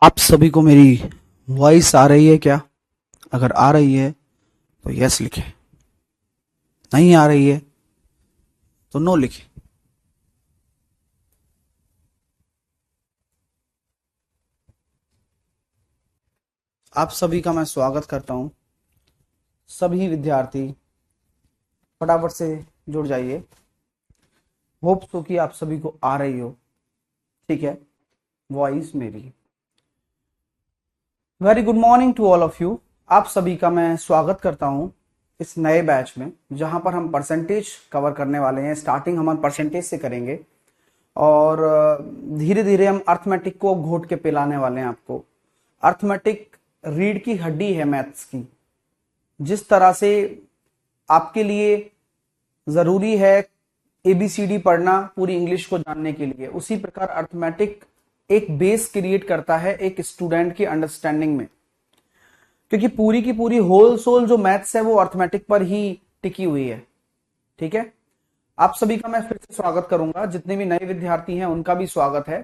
आप सभी को मेरी वॉइस आ रही है क्या? अगर आ रही है तो यस लिखें, नहीं आ रही है तो नो लिखें। आप सभी का मैं स्वागत करता हूं। सभी विद्यार्थी फटाफट से जुड़ जाइए। होप सो कि आप सभी को आ रही हो, ठीक है, वॉइस मेरी। Very good morning to all of you. आप सभी का मैं स्वागत करता हूं इस नए बैच में, जहां पर हम परसेंटेज कवर करने वाले हैं। स्टार्टिंग हम परसेंटेज से करेंगे और धीरे धीरे हम अर्थमेटिक को घोट के पिलाने वाले हैं आपको। अर्थमेटिक रीढ़ की हड्डी है मैथ्स की। जिस तरह से आपके लिए जरूरी है एबीसीडी पढ़ना पूरी इंग्लिश को जानने के लिए, उसी प्रकार अर्थमेटिक एक बेस क्रिएट करता है एक स्टूडेंट की अंडरस्टैंडिंग में, क्योंकि पूरी की पूरी होल सोल जो मैथ्स है वो अर्थमेटिक पर ही टिकी हुई है। ठीक है, आप सभी का मैं फिर से स्वागत करूंगा। जितने भी नए विद्यार्थी हैं उनका भी स्वागत है,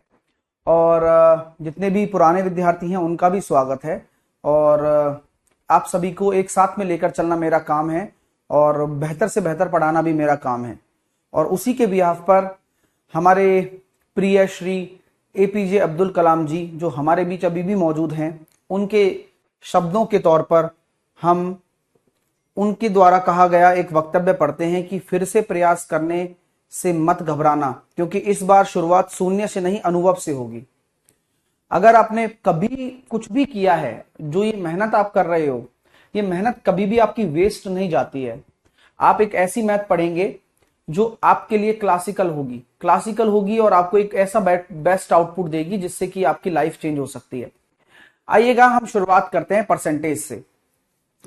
और जितने भी पुराने विद्यार्थी हैं उनका भी स्वागत है। और आप सभी को एक साथ में लेकर चलना मेरा काम है, और बेहतर से बेहतर पढ़ाना भी मेरा काम है। और उसी के बिहाफ पर हमारे प्रिय श्री एपीजे अब्दुल कलाम जी, जो हमारे बीच अभी भी मौजूद हैं, उनके शब्दों के तौर पर हम उनके द्वारा कहा गया एक वक्तव्य पढ़ते हैं कि फिर से प्रयास करने से मत घबराना, क्योंकि इस बार शुरुआत शून्य से नहीं अनुभव से होगी। अगर आपने कभी कुछ भी किया है, जो ये मेहनत आप कर रहे हो, ये मेहनत कभी भी आपकी वेस्ट नहीं जाती है। आप एक ऐसी मैथ पढ़ेंगे जो आपके लिए क्लासिकल होगी और आपको एक ऐसा बेस्ट आउटपुट देगी जिससे कि आपकी लाइफ चेंज हो सकती है। आइएगा हम शुरुआत करते हैं परसेंटेज से।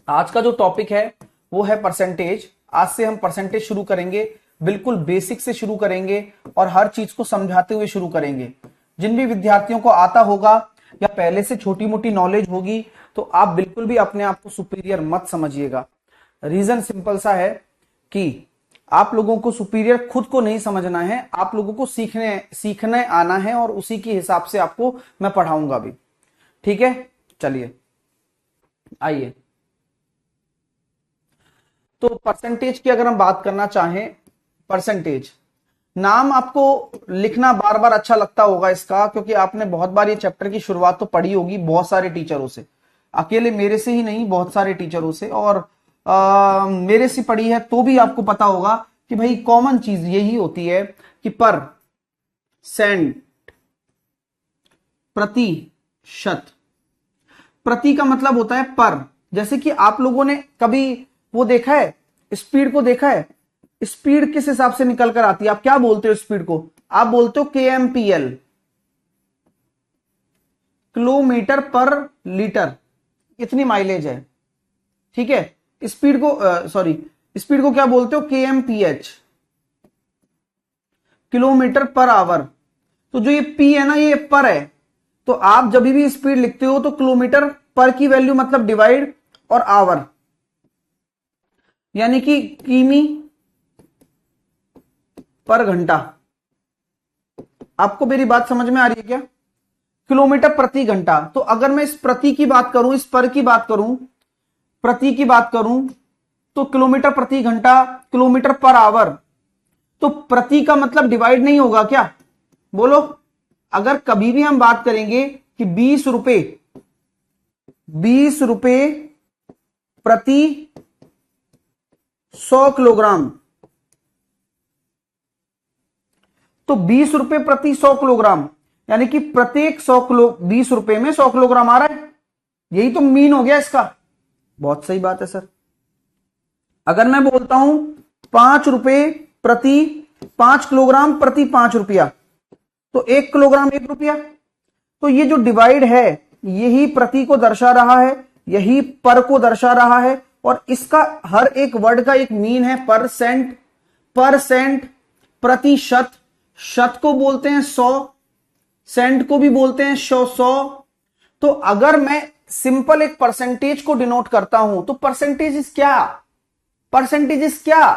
आज का जो टॉपिक है वो है परसेंटेज। आज से हम परसेंटेज शुरू करेंगे, बिल्कुल बेसिक से शुरू करेंगे और हर चीज को समझाते हुए शुरू करेंगे। जिन भी विद्यार्थियों को आता होगा या पहले से छोटी मोटी नॉलेज होगी, तो आप बिल्कुल भी अपने आप को सुपीरियर मत समझिएगा। रीजन सिंपल सा है कि आप लोगों को सुपीरियर खुद को नहीं समझना है, आप लोगों को सीखने आना है, और उसी के हिसाब से आपको मैं पढ़ाऊंगा भी। ठीक है, चलिए आइए। तो परसेंटेज की अगर हम बात करना चाहें, परसेंटेज नाम आपको लिखना बार बार अच्छा लगता होगा इसका, क्योंकि आपने बहुत बार ये चैप्टर की शुरुआत तो पढ़ी होगी बहुत सारे टीचरों से, अकेले मेरे से ही नहीं, बहुत सारे टीचरों से, और मेरे से पढ़ी है तो भी आपको पता होगा कि भाई कॉमन चीज यही होती है कि पर सेंट, प्रतिशत। प्रति का मतलब होता है पर। जैसे कि आप लोगों ने कभी वो देखा है, स्पीड को देखा है? स्पीड किस हिसाब से निकल कर आती है? आप क्या बोलते हो स्पीड को? आप बोलते हो KMPL, किलोमीटर पर लीटर। इतनी माइलेज है, ठीक है। स्पीड को स्पीड को क्या बोलते हो? KMPH, kilometre per hour. तो जो ये P है ना, ये पर है। तो आप जब भी स्पीड लिखते हो तो किलोमीटर पर की वैल्यू मतलब डिवाइड और आवर, यानी कि किमी पर घंटा। आपको मेरी बात समझ में आ रही है क्या? किलोमीटर प्रति घंटा। तो अगर मैं इस प्रति की बात करूं, इस पर की बात करूं, प्रति की बात करूं, तो किलोमीटर प्रति घंटा, किलोमीटर पर आवर। तो प्रति का मतलब डिवाइड नहीं होगा क्या? बोलो। अगर कभी भी हम बात करेंगे कि 20 रुपए प्रति 100 किलोग्राम, तो 20 रुपए प्रति 100 किलोग्राम, यानी कि प्रत्येक 20 रुपए में 100 किलोग्राम आ रहा है। यही तो मीन हो गया इसका। बहुत सही बात है सर। अगर मैं बोलता हूं 5 रुपए प्रति 5 किलोग्राम प्रति 5 रुपया, तो 1 किलोग्राम 1 रुपया। तो ये जो डिवाइड है यही प्रति को दर्शा रहा है, यही पर को दर्शा रहा है, और इसका हर एक वर्ड का एक मीन है। परसेंट, प्रतिशत, शत को बोलते हैं 100, सेंट को भी बोलते हैं 100। तो अगर मैं सिंपल एक परसेंटेज को डिनोट करता हूं तो परसेंटेज इज क्या?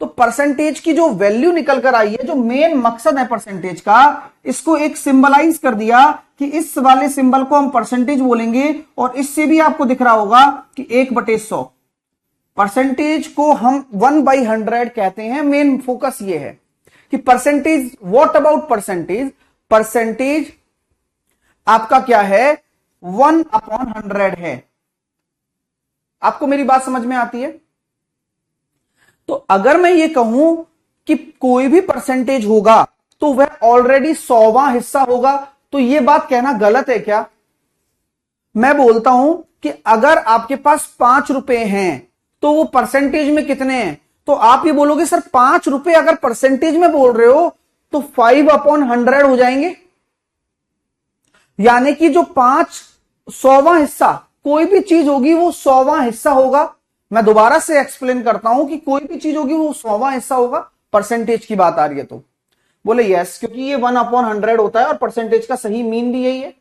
तो परसेंटेज की जो वैल्यू निकल कर आई है, जो मेन मकसद है परसेंटेज का, इसको एक सिंबलाइज कर दिया कि इस वाले सिंबल को हम परसेंटेज बोलेंगे, और इससे भी आपको दिख रहा होगा कि 1/100। परसेंटेज को हम 1/100 कहते हैं। मेन फोकस ये है कि percentage, what about percentage, percentage आपका क्या है, 1/100 है। आपको मेरी बात समझ में आती है? तो अगर मैं ये कहूं कि कोई भी परसेंटेज होगा तो वह ऑलरेडी 100वां हिस्सा होगा, तो यह बात कहना गलत है क्या? मैं बोलता हूं कि अगर आपके पास 5 रुपए हैं तो वो परसेंटेज में कितने हैं, तो आप ये बोलोगे सर 5 रुपए अगर परसेंटेज में बोल रहे हो तो 5/100 हो जाएंगे। यानी कि जो 5 100वां हिस्सा, कोई भी चीज होगी वो 100वां हिस्सा होगा। मैं दोबारा से एक्सप्लेन करता हूं कि कोई भी चीज होगी वो 100वां हिस्सा होगा। परसेंटेज की बात आ रही है तो बोले यस, क्योंकि ये 1/100 होता है और परसेंटेज का सही मीन भी यही है।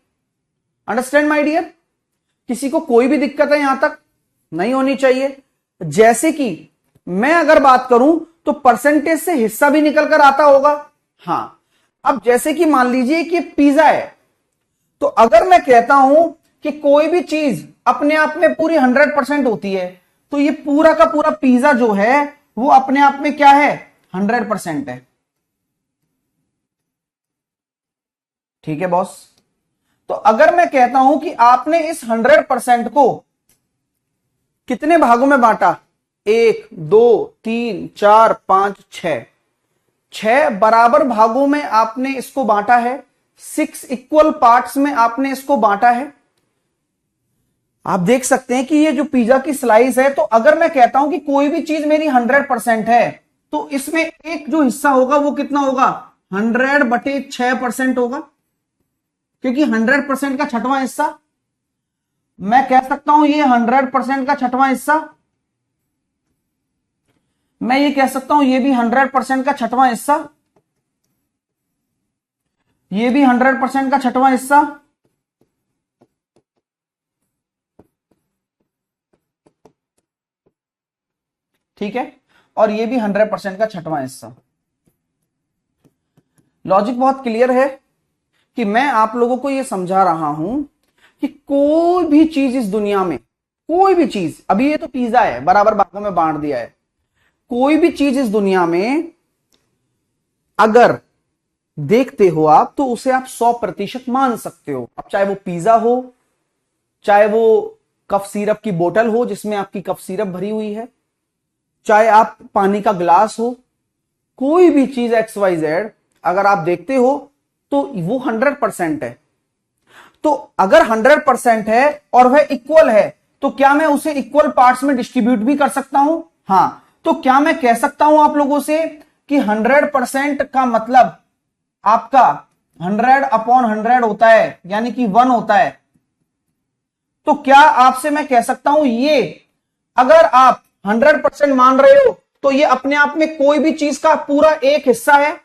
Understand my dear? किसी को कोई भी दिक्कत है यहां तक? नहीं होनी चाहिए। जैसे कि मैं अगर बात करूं तो परसेंटेज से हिस्सा भी निकल कर आता होगा। हां, अब जैसे कि मान लीजिए कि पिज्जा है, तो अगर मैं कहता हूं कि कोई भी चीज अपने आप में पूरी 100% होती है, तो ये पूरा का पूरा पिज्जा जो है वो अपने आप में क्या है, 100% है। ठीक है बॉस? तो अगर मैं कहता हूं कि आपने इस 100% को कितने भागों में बांटा, 1 2 3 4 5 6 बराबर भागों में आपने इसको बांटा है, 6 इक्वल पार्ट्स में आपने इसको बांटा है। आप देख सकते हैं कि ये जो पिज्जा की स्लाइस है, तो अगर मैं कहता हूं कि कोई भी चीज मेरी 100% है, तो इसमें एक जो हिस्सा होगा वो कितना होगा, 100/6% होगा, क्योंकि 100% का 6वां हिस्सा। मैं कह सकता हूं ये 100% का 6वां हिस्सा, मैं ये कह सकता हूं ये भी 100% का 6वां हिस्सा, ये भी 100% का 6वां हिस्सा, ठीक है, और ये भी 100% का 6वां हिस्सा। लॉजिक बहुत क्लियर है कि मैं आप लोगों को यह समझा रहा हूं कि कोई भी चीज इस दुनिया में, कोई भी चीज, अभी ये तो पिज्जा है, बराबर भागों में बांट दिया है, कोई भी चीज इस दुनिया में अगर देखते हो आप तो उसे आप 100% मान सकते हो। अब चाहे वो पिज्जा हो, चाहे वो कफ सिरप की बोतल हो जिसमें आपकी कफ सिरप भरी हुई है, चाहे आप पानी का ग्लास हो, कोई भी चीज XYZ अगर आप देखते हो तो वो 100% है। तो अगर 100% है और वह इक्वल है, तो क्या मैं उसे इक्वल पार्ट्स में डिस्ट्रीब्यूट भी कर सकता हूं? हां। तो क्या मैं कह सकता हूं आप लोगों से कि 100% का मतलब आपका 100/100 होता है, यानी कि 1 होता है। तो क्या आपसे मैं कह सकता हूं ये, अगर आप 100% मान रहे हो तो ये अपने आप में कोई भी चीज का पूरा एक हिस्सा है?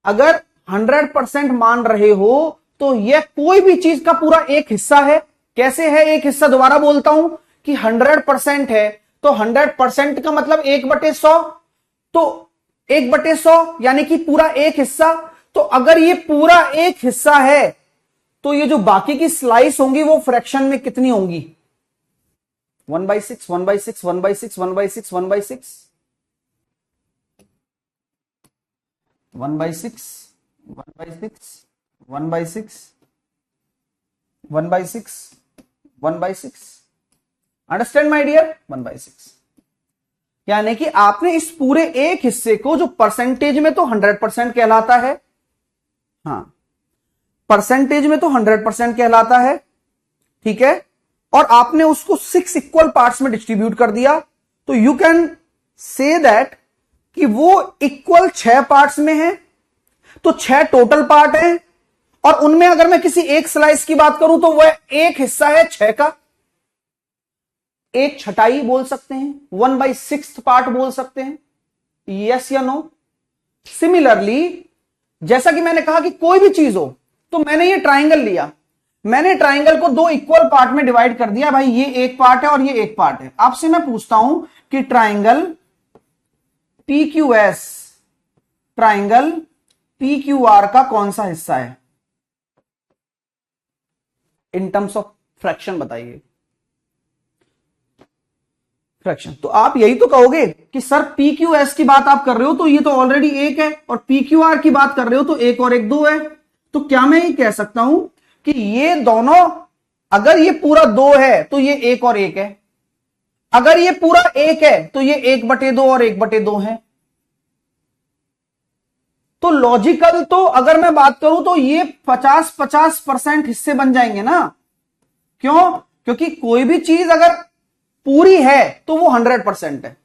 अगर 100% मान रहे हो तो यह कोई भी चीज का पूरा एक हिस्सा है। कैसे है एक हिस्सा? दोबारा बोलता हूं कि 100% है तो 100% का मतलब 1/100, तो 1/100 यानी कि पूरा एक हिस्सा। तो अगर ये पूरा एक हिस्सा है तो ये जो बाकी की स्लाइस होंगी वो फ्रैक्शन में कितनी होंगी? 1/6 1/6 1/6 1/6 1/6 1/6 1/6 1/6 1/6 1/6। Understand my dear? 1/6 यानी कि आपने इस पूरे एक हिस्से को, जो परसेंटेज में तो 100% कहलाता है, हां परसेंटेज में तो 100% कहलाता है, ठीक है, और आपने उसको 6 इक्वल पार्ट्स में डिस्ट्रीब्यूट कर दिया, तो यू कैन से दैट कि वो इक्वल 6 पार्ट्स में है, तो 6 टोटल पार्ट है, और उनमें अगर मैं किसी एक स्लाइस की बात करूं तो वह एक हिस्सा है 6 का, 1/6 बोल सकते हैं, 1/6 पार्ट बोल सकते हैं। यस या नो? सिमिलरली जैसा कि मैंने कहा कि कोई भी चीज हो, तो मैंने ये ट्राइंगल लिया, मैंने ट्राइंगल को 2 इक्वल पार्ट में डिवाइड कर दिया, भाई ये एक पार्ट है और ये एक पार्ट है। आपसे मैं पूछता हूं कि triangle P Q S triangle P Q R का कौन सा हिस्सा है इन टर्म्स ऑफ फ्रैक्शन बताइए। फ्रैक्शन तो आप यही तो कहोगे कि सर पी क्यू एस की बात आप कर रहे हो तो ये तो ऑलरेडी एक है, और पी क्यू आर की बात कर रहे हो तो एक और एक दो है। तो क्या मैं ये कह सकता हूं कि ये दोनों, अगर ये पूरा दो है तो ये एक और एक है, अगर ये पूरा एक है तो ये 1/2 और 1/2 है। तो लॉजिकल तो अगर मैं बात करूं तो ये 50-50% हिस्से बन जाएंगे ना। क्यों? क्योंकि कोई भी चीज अगर पूरी है तो वो 100% है।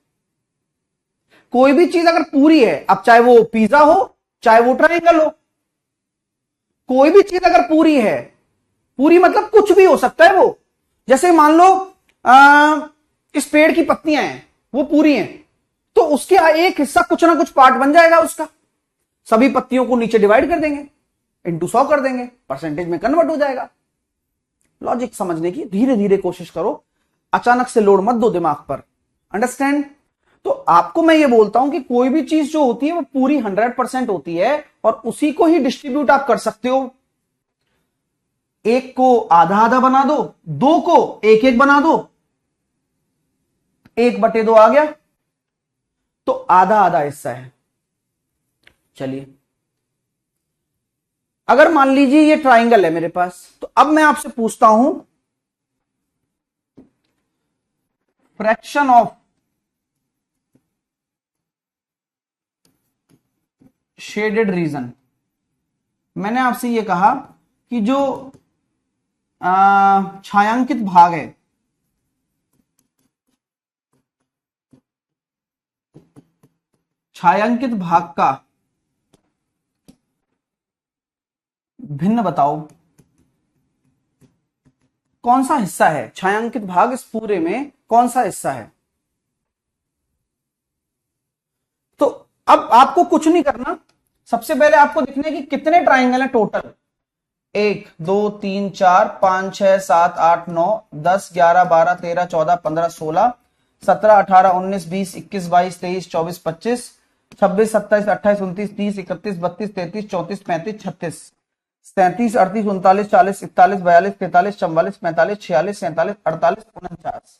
कोई भी चीज अगर पूरी है, अब चाहे वो पिज्जा हो चाहे वो ट्रायंगल हो, कोई भी चीज अगर पूरी है, पूरी मतलब कुछ भी हो सकता है वो। जैसे मान लो इस पेड़ की पत्तियां हैं, वो पूरी हैं, तो उसके एक हिस्सा कुछ ना कुछ पार्ट बन जाएगा उसका। सभी पत्तियों को नीचे डिवाइड कर देंगे, इंटू 100 कर देंगे, परसेंटेज में कन्वर्ट हो जाएगा। लॉजिक समझने की धीरे धीरे कोशिश करो, अचानक से लोड मत दो दिमाग पर। अंडरस्टैंड? तो आपको मैं ये बोलता हूं कि कोई भी चीज जो होती है वो पूरी 100% होती है, और उसी को ही डिस्ट्रीब्यूट आप कर सकते हो। एक को आधा आधा बना दो, दो को एक एक बना दो, 1/2 आ गया, तो आधा आधा हिस्सा है। चलिए, अगर मान लीजिए ये ट्राइंगल है मेरे पास, तो अब मैं आपसे पूछता हूं फ्रैक्शन ऑफ शेडेड रीजन। मैंने आपसे ये कहा कि जो छायांकित भाग है, छायांकित भाग का भिन्न बताओ कौन सा हिस्सा है। छायांकित भाग इस पूरे में कौन सा हिस्सा है। तो अब आपको कुछ नहीं करना, सबसे पहले आपको दिखने की कितने ट्राइंगल हैं टोटल। 1 2 3 4 5 6 7 8 9 10 11 12 13 14 15 16 17 18 19 20 21 22 23 24 25 26 27 28 29 30 31 32 33 34 35 36 37 38 39 40 41 42 43 44 45 46 47 48 49।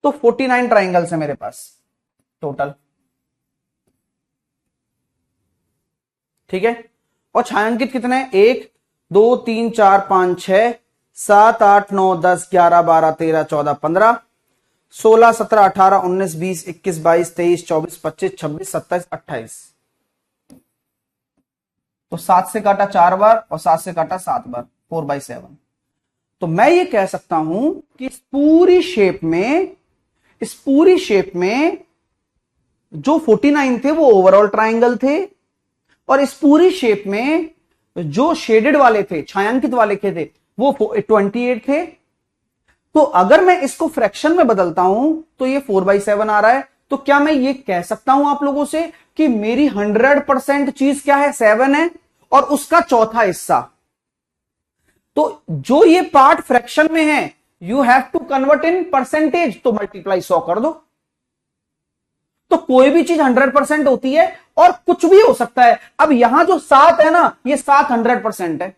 तो 49 ट्राइंगल्स है मेरे पास टोटल। ठीक है, और छायांकित कितने हैं? 1 2 3 4 5 6 7 8 9 10 11 12 13 14 15 16 17 18 19 20 21 22 23 24 25 26 27 28। तो 7 से काटा 4 बार और 7 से काटा 7 बार, 4/7। तो मैं ये कह सकता हूं कि इस पूरी शेप में जो 49 थे वो ओवरऑल ट्राइंगल थे, और इस पूरी शेप में जो शेडेड वाले थे, छायांकित वाले के थे, वो 28 थे। तो अगर मैं इसको फ्रैक्शन में बदलता हूं तो ये 4/7 आ रहा है। तो क्या मैं ये कह सकता हूं आप लोगों से कि मेरी 100% चीज क्या है? 7 है, और उसका चौथा हिस्सा। तो जो ये पार्ट फ्रैक्शन में है, you have to convert in percentage, तो मल्टीप्लाई 100 कर दो। तो कोई भी चीज 100% होती है और कुछ भी हो सकता है। अब यहां जो 7 है ना, ये 7 100% है,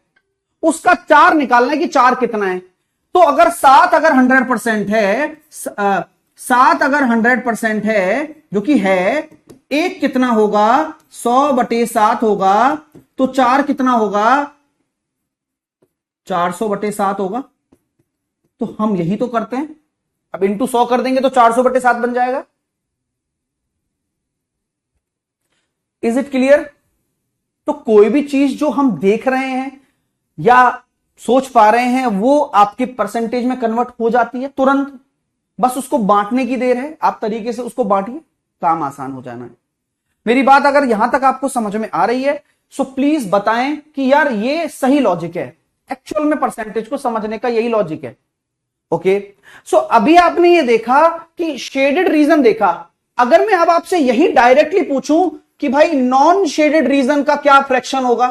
उसका 4 निकालना है कि 4 कितना है। तो अगर 7 अगर 100% है, 7 अगर 100% है, जो कि है, एक कितना होगा? 100/7 होगा। तो 4 कितना होगा? 400/7 होगा। तो हम यही तो करते हैं। अब इंटू 100 कर देंगे तो 400/7 बन जाएगा। Is it clear? तो कोई भी चीज जो हम देख रहे हैं या सोच पा रहे हैं वो आपके परसेंटेज में कन्वर्ट हो जाती है तुरंत। बस उसको बांटने की देर है, आप तरीके से उसको बांटिए, काम आसान हो जाना है। मेरी बात अगर यहां तक आपको समझ में आ रही है सो प्लीज बताएं कि यार ये सही लॉजिक है। एक्चुअल में परसेंटेज को समझने का यही लॉजिक है। ओके, सो अभी आपने ये देखा कि शेडेड रीजन देखा। अगर मैं अब आपसे यही डायरेक्टली पूछूं कि भाई नॉन शेडेड रीजन का क्या फ्रैक्शन होगा,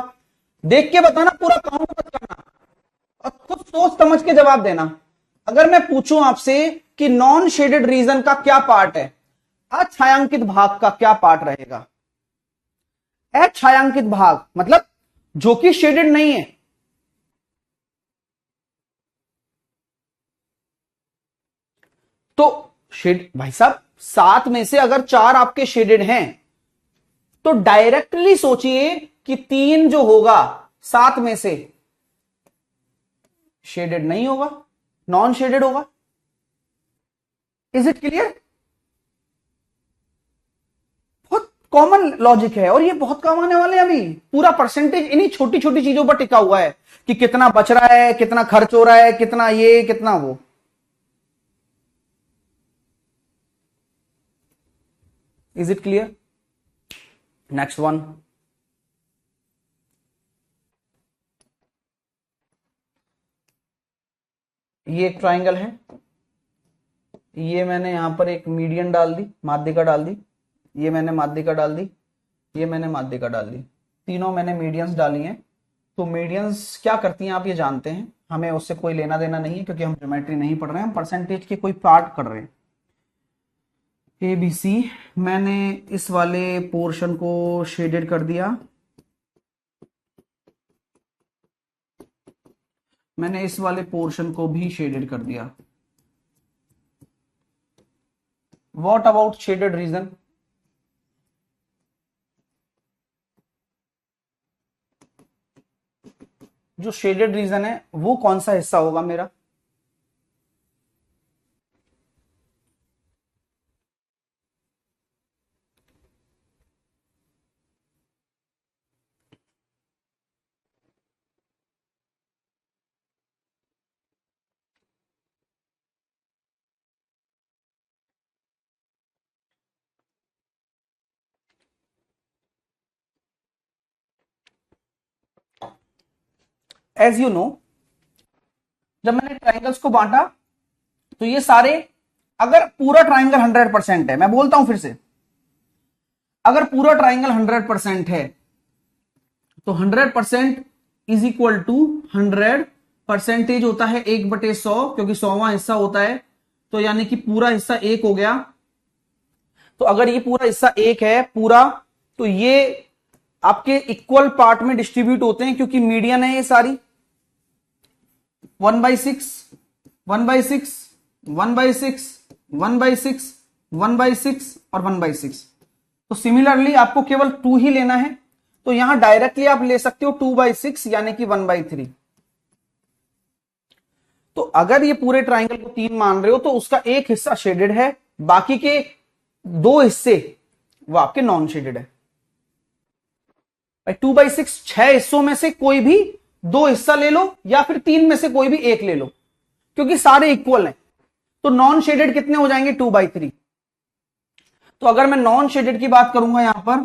देख के बताना, पूरा काउंट मत करना, और खुद सोच समझ के जवाब देना। अगर मैं पूछूं आपसे कि नॉन शेडेड रीजन का क्या पार्ट है, अछायांकित भाग का क्या पार्ट रहेगा? अछायांकित भाग मतलब जो कि शेडेड नहीं है। तो शेड भाई साहब 7 में से अगर 4 आपके शेडेड हैं तो डायरेक्टली सोचिए कि 3 जो होगा 7 में से शेडेड नहीं होगा, नॉन शेडेड होगा। Is it clear? बहुत कॉमन लॉजिक है और ये बहुत काम आने वाले हैं। अभी पूरा परसेंटेज इन्हीं छोटी छोटी चीजों पर टिका हुआ है कि कितना बच रहा है, कितना खर्च हो रहा है, कितना ये कितना वो। Is it clear? Next one, ये एक ट्राइंगल है, ये मैंने यहां पर एक मीडियन डाल दी, माध्यिका डाल दी, ये मैंने माध्यिका डाल दी, ये मैंने माध्यिका डाल दी, तीनों मैंने मीडियंस डाली हैं। तो मीडियंस क्या करती हैं आप ये जानते हैं, हमें उससे कोई लेना देना नहीं है क्योंकि हम ज्योमेट्री नहीं पढ़ रहे हैं, हम परसेंटेज के कोई पार्ट कर रहे हैं। ए बी सी, मैंने इस वाले पोर्शन को शेडेड कर दिया, मैंने इस वाले पोर्शन को भी शेडेड कर दिया। What about shaded region? जो शेडेड रीजन है वो कौन सा हिस्सा होगा मेरा? एज यू नो, जब मैंने ट्राइंगल्स को बांटा तो ये सारे, अगर पूरा ट्राइंगल 100% है, मैं बोलता हूं फिर से, अगर पूरा ट्राइंगल 100% है तो 100% इज इक्वल टू 100 परसेंटेज होता है 1/100, क्योंकि 100वां हिस्सा होता है, तो यानी कि पूरा हिस्सा 1 हो गया। तो अगर ये पूरा हिस्सा 1 है पूरा, तो ये आपके इक्वल पार्ट में डिस्ट्रीब्यूट होते हैं क्योंकि मीडियन है ये सारी। 1/6, 1/6, 1/6, 1/6, 1/6 और 1/6। तो सिमिलरली आपको केवल 2 ही लेना है, तो यहां डायरेक्टली आप ले सकते हो 2/6 यानी कि 1/3। तो अगर ये पूरे ट्राइंगल को 3 मान रहे हो तो उसका एक हिस्सा शेडेड है, बाकी के 2 हिस्से वो आपके नॉन शेडेड है। 2/6 6 हिस्सों में से कोई भी 2 हिस्सा ले लो या फिर 3 में से कोई भी एक ले लो, क्योंकि सारे इक्वल हैं। तो नॉन शेडेड कितने हो जाएंगे? 2/3। तो अगर मैं नॉन शेडेड की बात करूंगा, यहां पर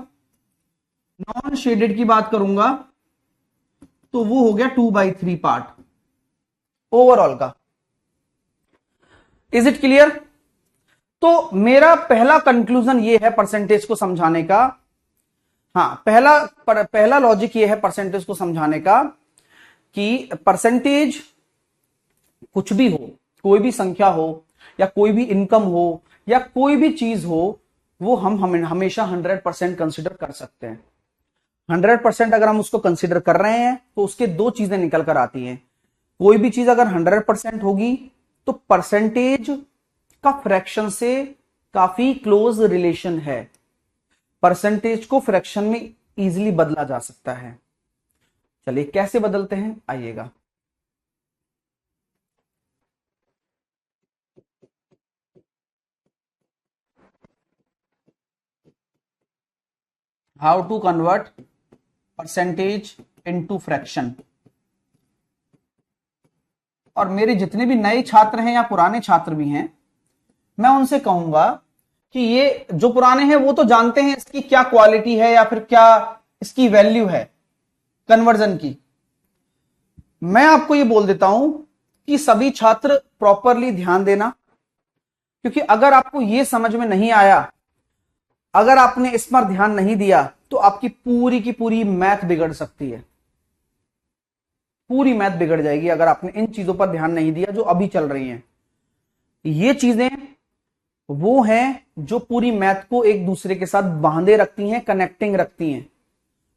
नॉन शेडेड की बात करूंगा तो वो हो गया 2/3 पार्ट ओवरऑल का। Is it clear? तो मेरा पहला कंक्लूजन ये है परसेंटेज को समझाने का, हाँ पहला लॉजिक ये है परसेंटेज को समझाने का कि परसेंटेज कुछ भी हो, कोई भी संख्या हो या कोई भी इनकम हो या कोई भी चीज हो, वो हम हमेशा 100% कंसिडर कर सकते हैं। 100% अगर हम उसको कंसिडर कर रहे हैं तो उसके 2 चीजें निकल कर आती हैं। कोई भी चीज अगर 100% होगी तो परसेंटेज का फ्रैक्शन से काफी क्लोज रिलेशन है, परसेंटेज को फ्रैक्शन में इजीली बदला जा सकता है। चलिए कैसे बदलते हैं, आइएगा। How to convert percentage into fraction. और मेरे जितने भी नए छात्र हैं या पुराने छात्र भी हैं, मैं उनसे कहूंगा कि ये जो पुराने हैं वो तो जानते हैं इसकी क्या क्वालिटी है या फिर क्या इसकी वैल्यू है कन्वर्जन की। मैं आपको ये बोल देता हूं कि सभी छात्र प्रॉपरली ध्यान देना, क्योंकि अगर आपको ये समझ में नहीं आया, अगर आपने इस पर ध्यान नहीं दिया, तो आपकी पूरी की पूरी मैथ बिगड़ सकती है, पूरी मैथ बिगड़ जाएगी अगर आपने इन चीजों पर ध्यान नहीं दिया जो अभी चल रही हैं। ये चीजें वो हैं जो पूरी मैथ को एक दूसरे के साथ बांधे रखती हैं, कनेक्टिंग रखती हैं।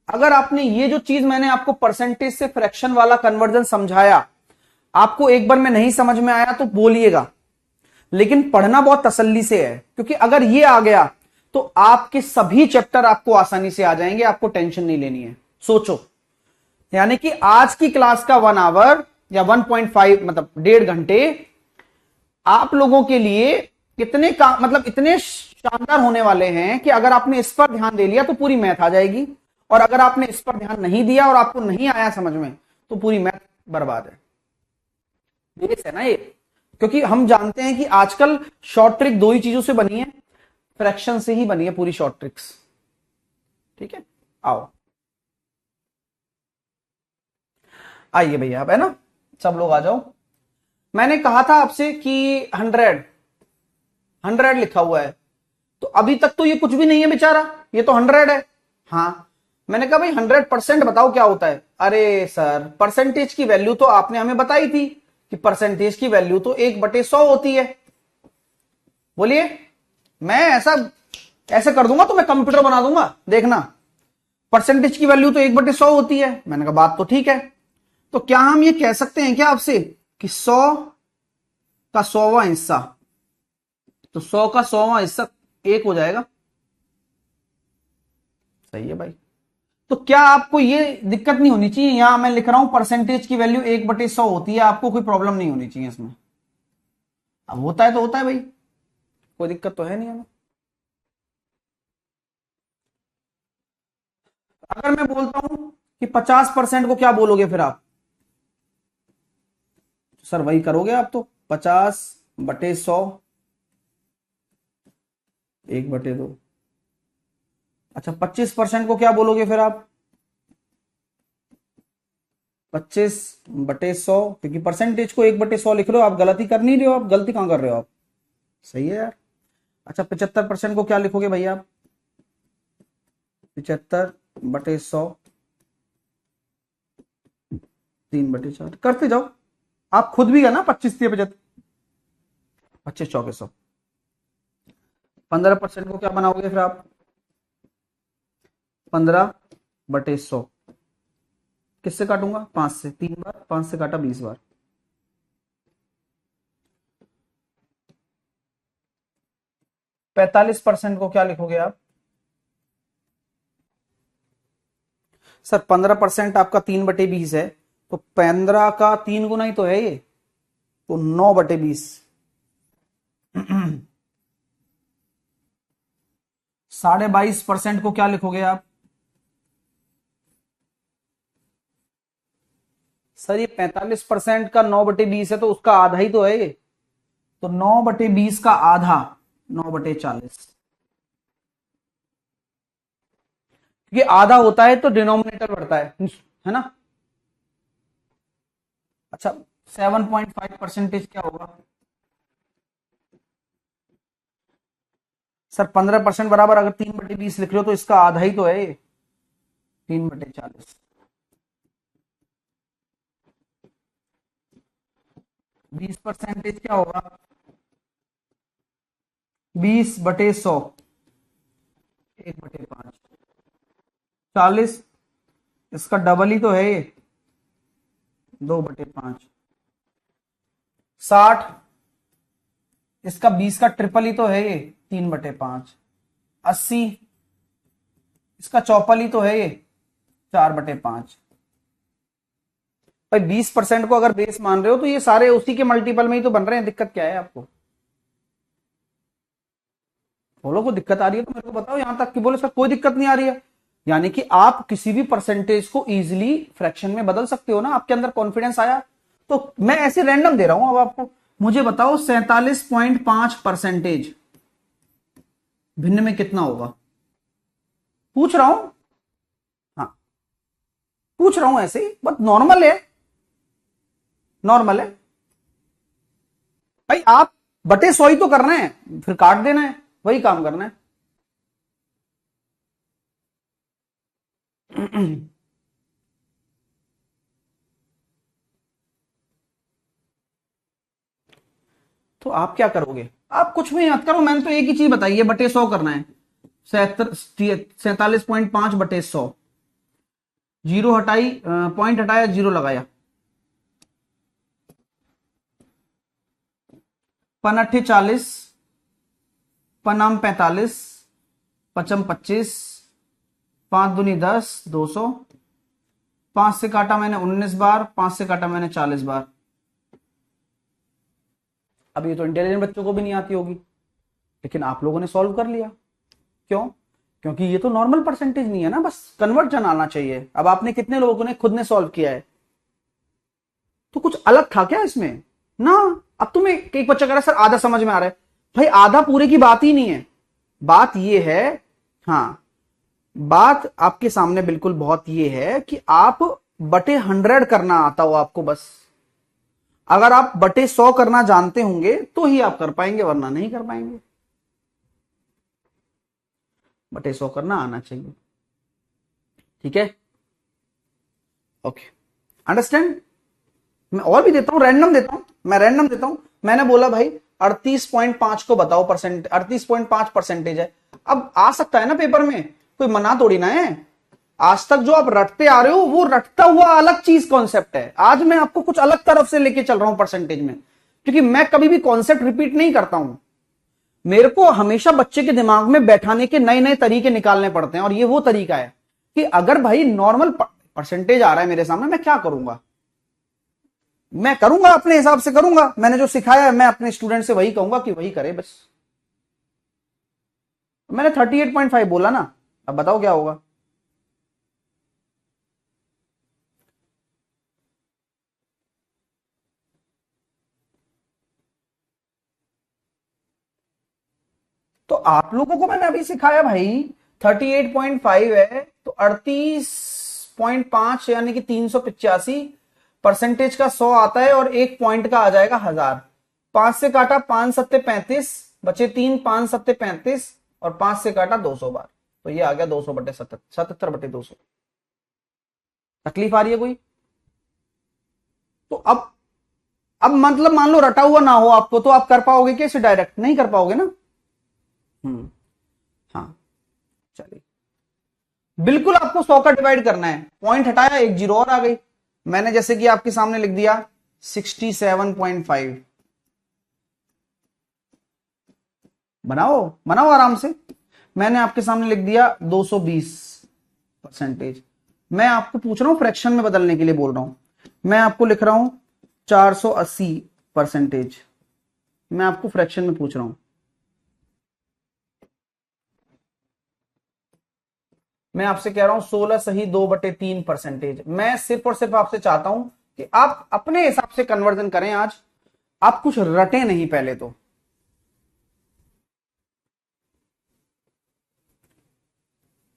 अगर आपने ये जो चीज मैंने आपको परसेंटेज से फ्रैक्शन वाला कन्वर्जन समझाया, आपको एक बार में नहीं समझ में आया तो बोलिएगा, लेकिन पढ़ना बहुत तसल्ली से है, क्योंकि अगर ये आ गया तो आपके सभी चैप्टर आपको आसानी से आ जाएंगे, आपको टेंशन नहीं लेनी है। सोचो, यानी कि आज की क्लास का 1 आवर या 1.5 मतलब 1.5 घंटे आप लोगों के लिए कितने का मतलब इतने शानदार होने वाले हैं कि अगर आपने इस पर ध्यान दे लिया तो पूरी मैथ आ जाएगी, और अगर आपने इस पर ध्यान नहीं दिया और आपको नहीं आया समझ में तो पूरी मैथ बर्बाद है। बेस है ना ये, क्योंकि हम जानते हैं कि आजकल शॉर्ट ट्रिक दो ही चीजों से बनी है, फ्रैक्शन से ही बनी है पूरी शॉर्ट ट्रिक्स। ठीक है, आओ आइए भैया, अब है ना, सब लोग आ जाओ। मैंने कहा था आपसे कि 100 लिखा हुआ है, तो अभी तक तो ये कुछ भी नहीं है बेचारा, ये तो 100 है। हाँ, मैंने कहा भाई 100% बताओ क्या होता है। अरे सर, परसेंटेज की वैल्यू तो आपने हमें बताई थी कि परसेंटेज की वैल्यू तो 1/100 होती है। बोलिए, मैं ऐसा ऐसे कर दूंगा तो मैं कंप्यूटर बना दूंगा, देखना। परसेंटेज की वैल्यू तो 1/100 होती है। मैंने कहा बात तो ठीक है, तो क्या हम ये कह सकते हैं क्या आपसे कि 100 का 100वां हिस्सा, तो 100 का 100वां हिस्सा 1 हो जाएगा। सही है भाई। तो क्या आपको ये दिक्कत नहीं होनी चाहिए, यहां मैं लिख रहा हूं परसेंटेज की वैल्यू 1/100 होती है, आपको कोई प्रॉब्लम नहीं होनी चाहिए इसमें। अब होता है तो होता है भाई, कोई दिक्कत तो है नहीं हमें। अगर मैं बोलता हूं कि 50% को क्या बोलोगे फिर आप? सर वही करोगे आप तो, 50/100 1/2। अच्छा, 25% को क्या बोलोगे फिर आप? 25/100, क्योंकि परसेंटेज को 1/100 लिख रहे हो, आप गलती कर नहीं रहे हो, आप गलती कहां कर रहे हो आप? सही है यार। अच्छा, 75% को क्या लिखोगे भैया आप? 75/100 3/4 करते जाओ, आप खुद भी है ना, 25 25 चौके 100। 15% को क्या बनाओगे फिर आप? 15/100 किससे काटूंगा? 5 से, 3 बार 5 से काटा 20 बार। पैंतालीस परसेंट को क्या लिखोगे आप? सर 15% आपका 3/20 है, तो 15 का 3 गुना ही तो है ये, तो 9/20। 22.5% को क्या लिखोगे आप? सर ये 45% का 9/20 है, तो उसका आधा ही तो है ये, तो 9/20 का आधा 9/40। क्योंकि आधा होता है तो डिनोमिनेटर बढ़ता है ना। अच्छा, 7.5% क्या होगा? सर 15% बराबर, अगर 3/20 लिख रहे हो तो इसका आधा ही तो है ये, 3/40। 20% क्या होगा? 20/100 1/5। 40, इसका डबल ही तो है ये, 2/5। 60, इसका 20 का ट्रिपल ही तो है ये, 3/5। 80, इसका चौपल ही तो है ये, 4/5। भाई 20% को अगर बेस मान रहे हो तो ये सारे उसी के मल्टीपल में ही तो बन रहे हैं, दिक्कत क्या है आपको? बोलो, को दिक्कत आ रही है तो मेरे को बताओ, यहां तक कि बोले सर कोई दिक्कत नहीं आ रही है। यानी कि आप किसी भी परसेंटेज को इजीली फ्रैक्शन में बदल सकते हो ना, आपके अंदर कॉन्फिडेंस आया। तो मैं ऐसे रैंडम दे रहा हूं अब आपको, मुझे बताओ 47.5% भिन्न में कितना होगा? पूछ रहा हूं। हाँ, पूछ रहा हूं, ऐसे ही बहुत नॉर्मल है, नॉर्मल है। भाई आप बटे 100 ही तो करना है, फिर काट देना है, वही काम करना है। तो आप क्या करोगे? आप कुछ भी मत करो, मैंने तो एक ही चीज बताई है, बटे 100 करना है। 47.5 बटे 100। जीरो हटाई, पॉइंट हटाया, जीरो लगाया। पन अट्ठे 40, पनाम 45, पचम 25, 5 दूनी 10, 200। 5 से काटा मैंने 19 बार, 5 से काटा मैंने 40 बार। अब ये तो इंटेलिजेंट बच्चों को भी नहीं आती होगी, लेकिन आप लोगों ने सॉल्व कर लिया। क्यों? क्योंकि ये तो नॉर्मल परसेंटेज नहीं है ना, बस कन्वर्जन आना चाहिए। अब आपने कितने लोगों ने खुद ने सॉल्व किया है? तो कुछ अलग था क्या इसमें ना? अब तुम्हें एक बच्चा कह रहा है सर आधा समझ में आ रहा है। भाई आधा पूरे की बात ही नहीं है। बात ये है, हाँ, बात आपके सामने बिल्कुल बहुत ये है कि आप बटे 100 करना आता हो आपको। बस अगर आप बटे 100 करना जानते होंगे तो ही आप कर पाएंगे, वरना नहीं कर पाएंगे। बटे 100 करना आना चाहिए, ठीक है? Okay, understand? मैं और भी देता हूं, रैंडम देता हूं, मैं रैंडम देता हूं। मैंने बोला भाई 38.5 को बताओ परसेंट, 38.5 परसेंटेज है। अब आ सकता है ना पेपर में, कोई मना थोड़ी ना है। आज तक जो आप रटते आ रहे हो वो रटता हुआ अलग चीज कॉन्सेप्ट है। आज मैं आपको कुछ अलग तरफ से लेके चल रहा हूं परसेंटेज में, क्योंकि मैं कभी भी कॉन्सेप्ट रिपीट नहीं करता हूं। मेरे को हमेशा बच्चे के दिमाग में बैठाने के नए नए तरीके निकालने पड़ते हैं, और ये वो तरीका है कि अगर भाई नॉर्मल परसेंटेज आ रहा है मेरे सामने, मैं क्या करूंगा? मैं करूंगा अपने हिसाब से करूंगा। मैंने जो सिखाया है मैं अपने स्टूडेंट से वही कहूंगा कि वही करे बस। मैंने 38.5 बोला ना, अब बताओ क्या होगा? तो आप लोगों को मैंने अभी सिखाया भाई 38.5 है तो 38.5 यानी कि 385 परसेंटेज का 100 आता है, और एक पॉइंट का आ जाएगा 1000। 5 से काटा 5 सत्ते 35, बचे 3, 5 सत्ते 35, और 5 से काटा 200 बार, तो ये आ गया 200 बटे 77 बटे 200। तकलीफ आ रही है कोई? तो अब मतलब मान लो रटा हुआ ना हो आपको, तो आप कर पाओगे कैसे? डायरेक्ट नहीं कर पाओगे ना। हाँ, चलिए, बिल्कुल आपको 100 का डिवाइड करना है। पॉइंट हटाया, एक जीरो और आ गई। मैंने जैसे कि आपके सामने लिख दिया 67.5। बनाओ बनाओ आराम से। मैंने आपके सामने लिख दिया 220 परसेंटेज। मैं आपको पूछ रहा हूं, फ्रैक्शन में बदलने के लिए बोल रहा हूं। मैं आपको लिख रहा हूं 480 परसेंटेज। मैं आपको फ्रैक्शन में पूछ रहा हूं। मैं आपसे कह रहा हूं 16 सही 2/3 परसेंटेज। मैं सिर्फ और सिर्फ आपसे चाहता हूं कि आप अपने हिसाब से कन्वर्जन करें। आज आप कुछ रटे नहीं पहले तो।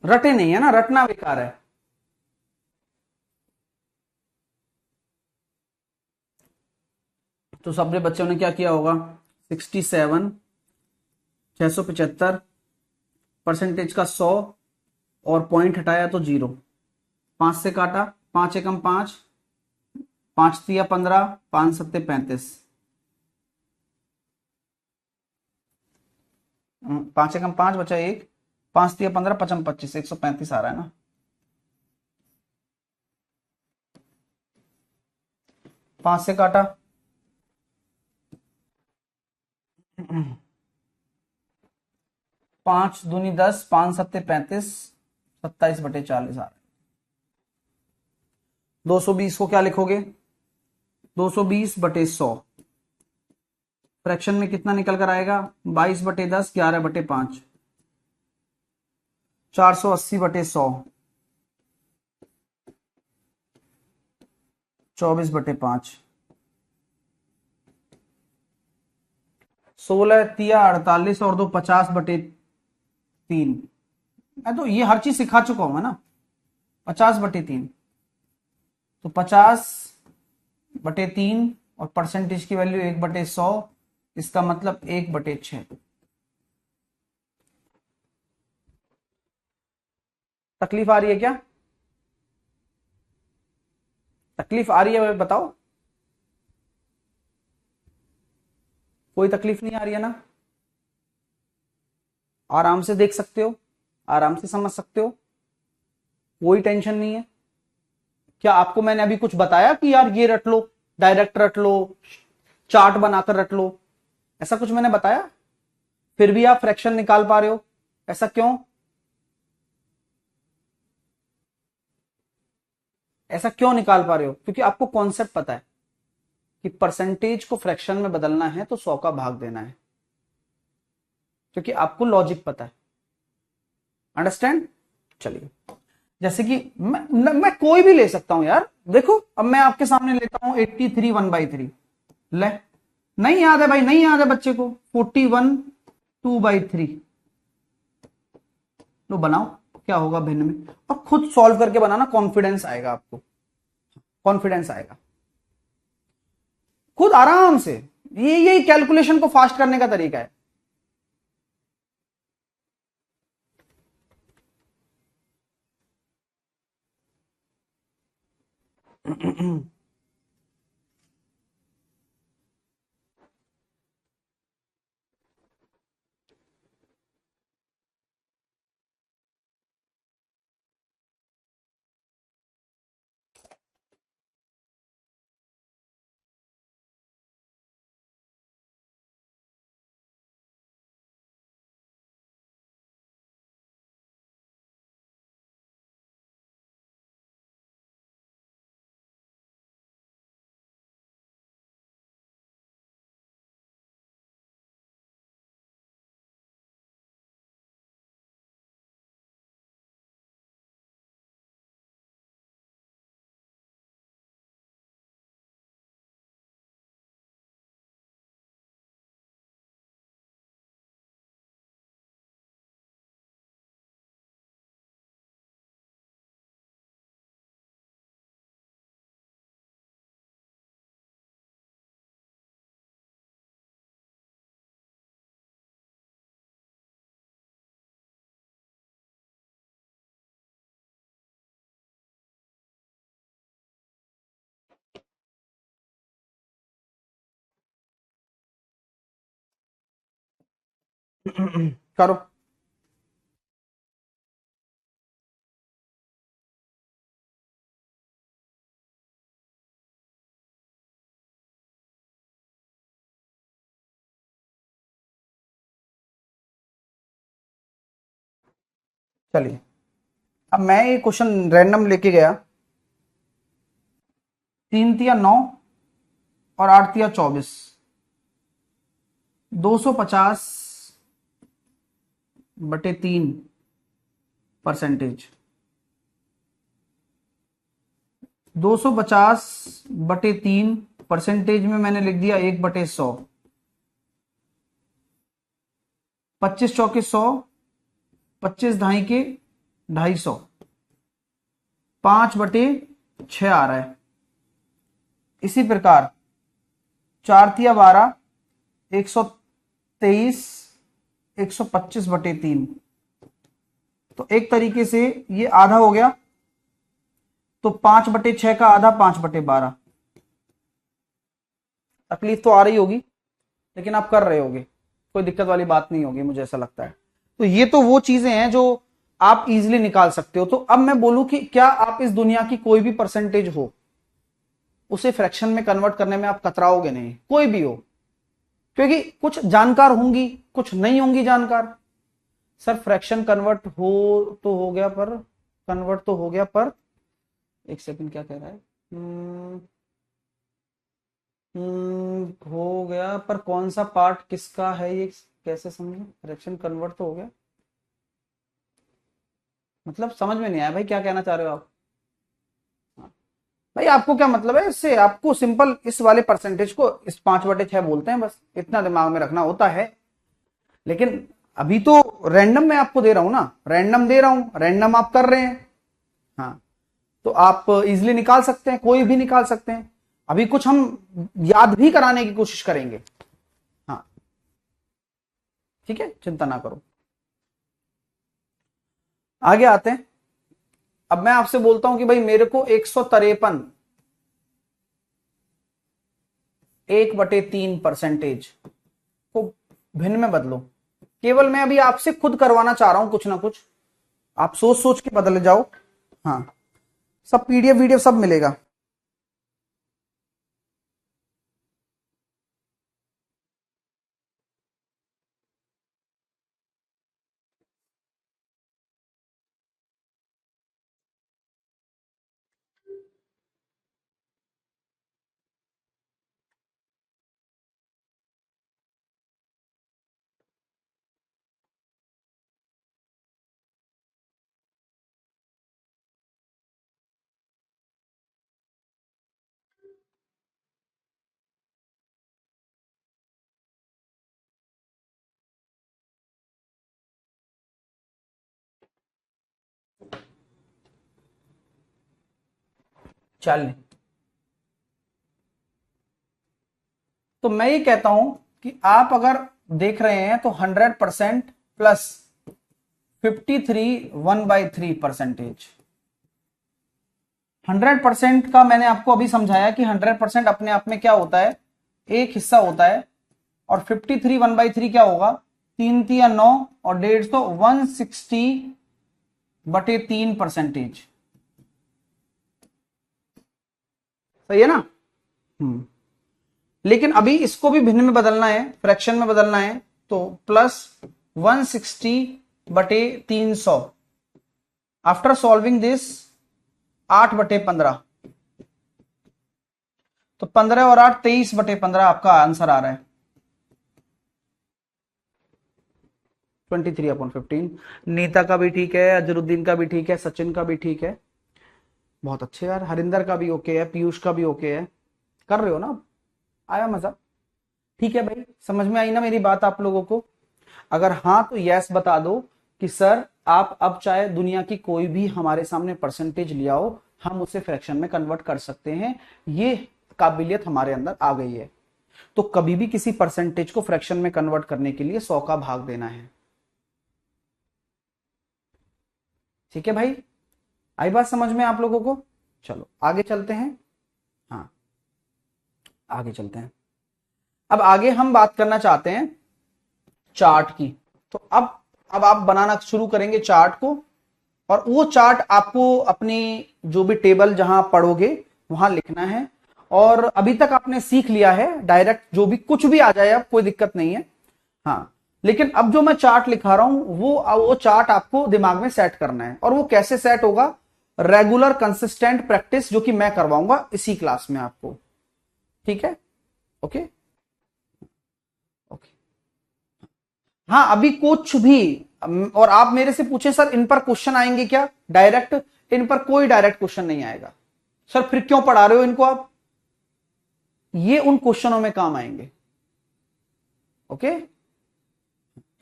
रटे नहीं है ना, रटना बेकार है। तो सबने बच्चों ने क्या किया होगा? 67, 675 परसेंटेज का 100, और पॉइंट हटाया तो जीरो। 5 से काटा, 5 एकम 5, 5 तिया 15, 5 सत्ते 35। 5 एकम 5 बचा एक, 5 तिया 15, 5 25, 135 आ रहा है ना। 5 से काटा, 5 दूनी 10, 5 सत्ते 35, 27/40 आ रहा है। 220 को क्या लिखोगे? 220/100। फ्रैक्शन में कितना निकल कर आएगा? 22/10, 11/5, 480/100, 24/5, 16 तिया 48, और 2 50/3। मैं तो ये हर चीज सिखा चुका हूं ना। 50/3, तो 50/3, और परसेंटेज की वैल्यू 1/100, इसका मतलब 1/6। तकलीफ आ रही है क्या? तकलीफ आ रही है बताओ? कोई तकलीफ नहीं आ रही है ना? आराम से देख सकते हो, आराम से समझ सकते हो, कोई टेंशन नहीं है। क्या आपको मैंने अभी कुछ बताया कि यार ये रट लो, डायरेक्ट रट लो, चार्ट बनाकर रट लो, ऐसा कुछ मैंने बताया? फिर भी आप फ्रैक्शन निकाल पा रहे हो, ऐसा क्यों? ऐसा क्यों निकाल पा रहे हो? क्योंकि आपको कॉन्सेप्ट पता है कि परसेंटेज को फ्रैक्शन में बदलना है तो 100 का भाग देना है, क्योंकि आपको लॉजिक पता है। अंडरस्टैंड? चलिए, जैसे कि मैं कोई भी ले सकता हूं यार। देखो अब मैं आपके सामने लेता हूं 83 1/3। ले, नहीं याद है भाई, नहीं याद है बच्चे को? 41 2/3। लो बनाओ, क्या होगा भिन्न में, और खुद सॉल्व करके बनाना, कॉन्फिडेंस आएगा आपको, कॉन्फिडेंस आएगा खुद आराम से। ये यही कैलकुलेशन को फास्ट करने का तरीका है। करो। चलिए, अब मैं ये क्वेश्चन रैंडम लेके गया। 3 तिया 9 और 8 तिया 24, 250/3 परसेंटेज। 250/3 में मैंने लिख दिया 1/100। 25 चौके 100, 25 ढाई के 250, 5/6 आ रहा है। इसी प्रकार 4 तिया 12, 123, 125/3। तो एक तरीके से ये आधा हो गया, तो 5/6 का आधा 5/12। तकलीफ तो आ रही होगी, लेकिन आप कर रहे होगे, कोई दिक्कत वाली बात नहीं होगी, मुझे ऐसा लगता है। तो ये तो वो चीजें हैं जो आप इजीली निकाल सकते हो। तो अब मैं बोलूं कि क्या आप इस दुनिया की कोई भी परसेंटेज हो, उसे फ्रैक्शन में कन्वर्ट करने में आप कतराओगे नहीं, कोई भी हो, क्योंकि कुछ जानकार होंगी, कुछ नहीं होंगी जानकार। सर फ्रैक्शन कन्वर्ट हो तो हो गया, पर कन्वर्ट तो हो गया, पर एक सेकंड, क्या कह रहा है? हो गया, पर कौन सा पार्ट किसका है, ये कैसे समझे? फ्रैक्शन कन्वर्ट तो हो गया, मतलब समझ में नहीं आया भाई, क्या कहना चाह रहे हो आप? भाई आपको क्या मतलब है इससे? आपको सिंपल इस वाले परसेंटेज को इस 5/6 बोलते हैं, बस इतना दिमाग में रखना होता है। लेकिन अभी तो रैंडम मैं आपको दे रहा हूं ना, रैंडम दे रहा हूं, रैंडम आप कर रहे हैं। हाँ, तो आप इजिली निकाल सकते हैं, कोई भी निकाल सकते हैं। अभी कुछ हम याद भी कराने की कोशिश करेंगे। हाँ, ठीक है, चिंता ना करो। आगे आते हैं। अब मैं आपसे बोलता हूं कि भाई मेरे को 153 1/3 परसेंटेज को भिन्न में बदलो। केवल मैं अभी आपसे खुद करवाना चाह रहा हूं कुछ ना कुछ, आप सोच सोच के बदल जाओ। हाँ, सब पीडीएफ वीडियो सब मिलेगा। चल, तो मैं ये कहता हूं कि आप अगर देख रहे हैं तो 100% प्लस 53 1/3%। 100% का मैंने आपको अभी समझाया कि 100% अपने आप में क्या होता है, एक हिस्सा होता है। और 53 1/3 क्या होगा, 3 3 9 और 150, तो 160/3%। सही है ना। लेकिन अभी इसको भी भिन्न में बदलना है, फ्रैक्शन में बदलना है, तो प्लस 160/300। आफ्टर सॉल्विंग दिस 8/15, तो 15 और 8 23/15 आपका आंसर आ रहा है। 23/15। नीता का भी ठीक है, अजरुद्दीन का भी ठीक है, सचिन का भी ठीक है। बहुत अच्छे यार, हरिंदर का भी ओके है, पीयूष का भी ओके है। कर रहे हो ना, आया मजा। ठीक है भाई, समझ में आई ना मेरी बात आप लोगों को? अगर हाँ तो यस बता दो कि सर आप अब चाहे दुनिया की कोई भी हमारे सामने परसेंटेज ले आओ, हम उसे फ्रैक्शन में कन्वर्ट कर सकते हैं। ये काबिलियत हमारे अंदर आ गई है। तो कभी भी किसी परसेंटेज को फ्रैक्शन में कन्वर्ट करने के लिए 100 का भाग देना है। ठीक है भाई, आई बात समझ में आप लोगों को? चलो आगे चलते हैं। हाँ, आगे चलते हैं। अब आगे हम बात करना चाहते हैं चार्ट की। तो अब आप बनाना शुरू करेंगे चार्ट को, और वो चार्ट आपको अपनी जो भी टेबल जहां पढ़ोगे वहां लिखना है। और अभी तक आपने सीख लिया है डायरेक्ट जो भी कुछ भी आ जाए, अब कोई दिक्कत नहीं है। हाँ, लेकिन अब जो मैं चार्ट लिखा रहा हूं वो चार्ट आपको दिमाग में सेट करना है। और वो कैसे सेट होगा, रेगुलर कंसिस्टेंट प्रैक्टिस जो कि मैं करवाऊंगा इसी क्लास में आपको। ठीक है, ओके ओके। हाँ, अभी कुछ भी और आप मेरे से पूछे सर इन पर क्वेश्चन आएंगे क्या डायरेक्ट, इन पर कोई डायरेक्ट क्वेश्चन नहीं आएगा। सर फिर क्यों पढ़ा रहे हो इनको आप, ये उन क्वेश्चनों में काम आएंगे। ओके,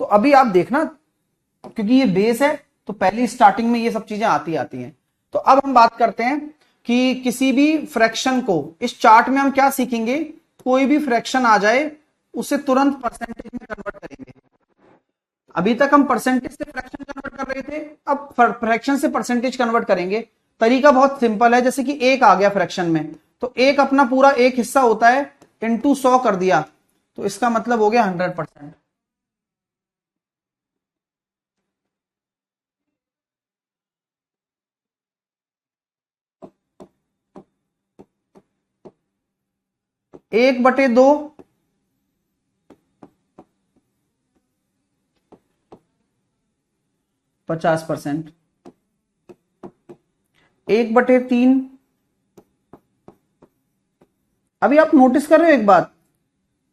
तो अभी आप देखना, क्योंकि ये बेस है तो पहली स्टार्टिंग में ये सब चीजें आती आती हैं। तो अब हम बात करते हैं कि किसी भी फ्रैक्शन को, इस चार्ट में हम क्या सीखेंगे, कोई भी फ्रैक्शन आ जाए उसे तुरंत परसेंटेज में कन्वर्ट करेंगे। अभी तक हम परसेंटेज से फ्रैक्शन कन्वर्ट कर रहे थे, अब फ्रैक्शन से परसेंटेज कन्वर्ट करेंगे। तरीका बहुत सिंपल है, जैसे कि एक आ गया फ्रैक्शन में, तो एक अपना पूरा एक हिस्सा होता है, इंटू 100 कर दिया, तो इसका मतलब हो गया 100%। एक बटे दो 50%, 1/3। अभी आप नोटिस कर रहे हो एक बात,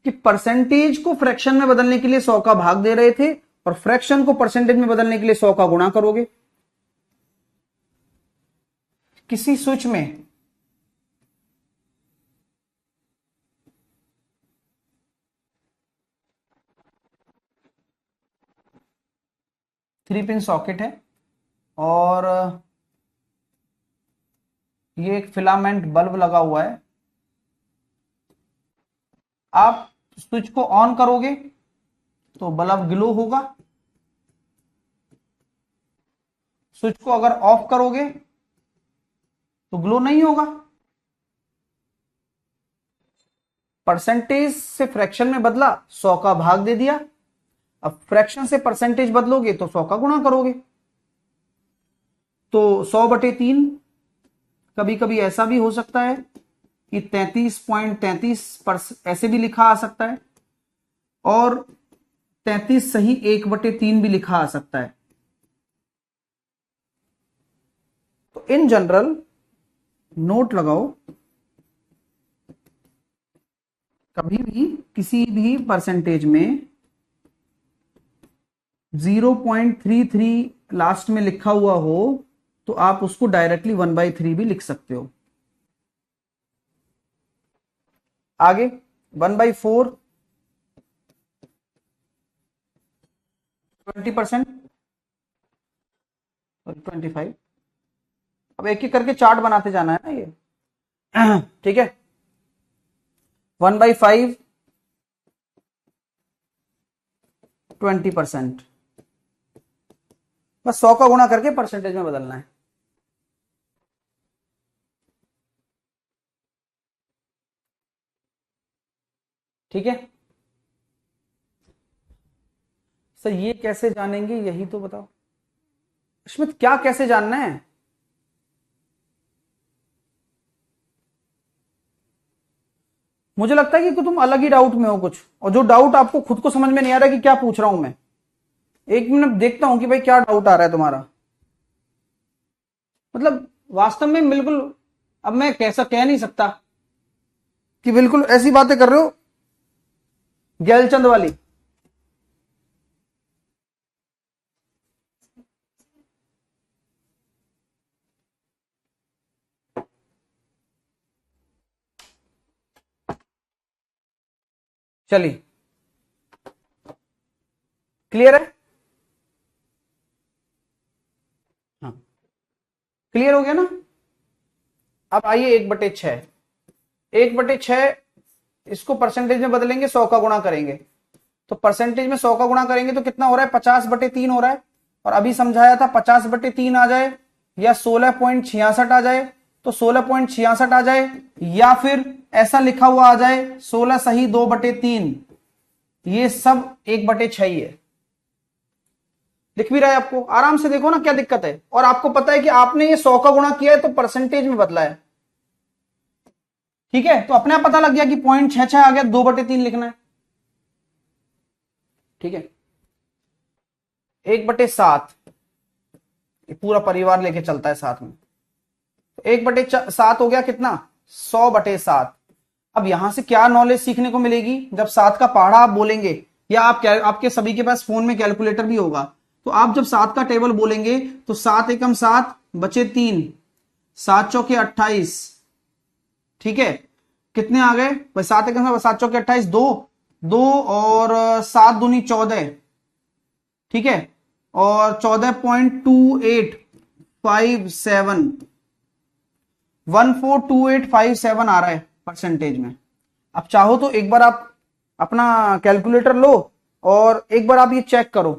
कि परसेंटेज को फ्रैक्शन में बदलने के लिए 100 का भाग दे रहे थे, और फ्रैक्शन को परसेंटेज में बदलने के लिए 100 का गुणा करोगे किसी स्विच में। 3 पिन सॉकेट है, और ये एक फिलामेंट बल्ब लगा हुआ है। आप स्विच को ऑन करोगे तो बल्ब ग्लो होगा, स्विच को अगर ऑफ करोगे तो ग्लो नहीं होगा। परसेंटेज से फ्रैक्शन में बदला, 100 का भाग दे दिया, अब फ्रैक्शन से परसेंटेज बदलोगे तो 100 का गुणा करोगे, तो 100/3। कभी कभी ऐसा भी हो सकता है कि 33.33 ऐसे भी लिखा आ सकता है, और 33 सही 1/3 भी लिखा आ सकता है। तो इन जनरल नोट लगाओ, कभी भी किसी भी परसेंटेज में 0.33 लास्ट में लिखा हुआ हो तो आप उसको डायरेक्टली 1/3 भी लिख सकते हो। आगे 1/4 20%, 25। अब एक एक करके चार्ट बनाते जाना है ना ये। ठीक है, 1/5 20%, बस 100 का गुणा करके परसेंटेज में बदलना है। ठीक है सर, ये कैसे जानेंगे यही तो बताओ। स्मित क्या कैसे जानना है? मुझे लगता है कि तुम अलग ही डाउट में हो कुछ, और जो डाउट आपको खुद को समझ में नहीं आ रहा कि क्या पूछ रहा हूं मैं। एक मिनट देखता हूं कि भाई क्या डाउट आ रहा है तुम्हारा। मतलब वास्तव में बिल्कुल, अब मैं कैसा कह नहीं सकता कि बिल्कुल ऐसी बातें कर रहे हो गैलचंद वाली। चलिए, क्लियर है? हाँ, क्लियर हो गया ना। अब आइए 1/6, 1/6 इसको परसेंटेज में बदलेंगे, 100 का गुणा करेंगे। तो परसेंटेज में 100 का गुणा करेंगे तो कितना हो रहा है? 50/3 हो रहा है। और अभी समझाया था 50/3 आ जाए या 16.66 आ जाए, तो 16.66 आ जाए, या फिर ऐसा लिखा हुआ आ जाए 16 सही 2/3। ये सब 1/6 ही है। दिख भी रहा है आपको? आराम से देखो ना क्या दिक्कत है। और आपको पता है कि आपने ये 100 का गुणा किया है तो परसेंटेज में बदला है। ठीक है, तो अपने आप पता लग गया कि 0.66 आ गया, 2/3 लिखना है। ठीक है, 1/7 पूरा परिवार लेके चलता है साथ में, 1/7 हो गया कितना? 100/7। अब यहां से क्या नॉलेज सीखने को मिलेगी? जब 7 का पहाड़ा आप बोलेंगे, या आपके सभी के पास फोन में कैलकुलेटर भी होगा, तो आप जब 7 का टेबल बोलेंगे तो 7 एकम 7 बचे 3, 7 चौके 28। ठीक है, कितने आ गए भाई? 7 एकम 7 चौके 28, 2 2 और 7 दूनी 14। ठीक है, और 14.2857, 142857 आ रहा है परसेंटेज में। अब चाहो तो एक बार आप अपना कैलकुलेटर लो और एक बार आप ये चेक करो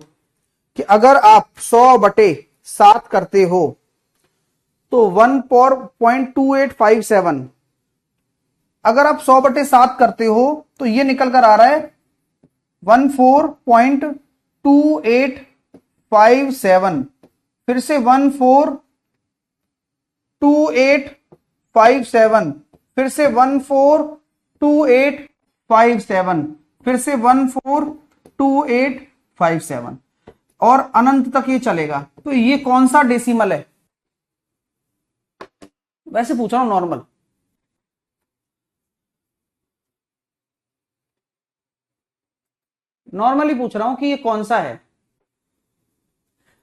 कि अगर आप 100/7 करते हो तो 1.2857, अगर आप 100/7 करते हो तो ये निकल कर आ रहा है 14.2857, फिर से 142857, फिर से 142857, फिर से 142857, और अनंत तक ये चलेगा। तो ये कौन सा डेसिमल है? वैसे पूछ रहा हूं, नॉर्मल। नॉर्मली पूछ रहा हूं कि ये कौन सा है।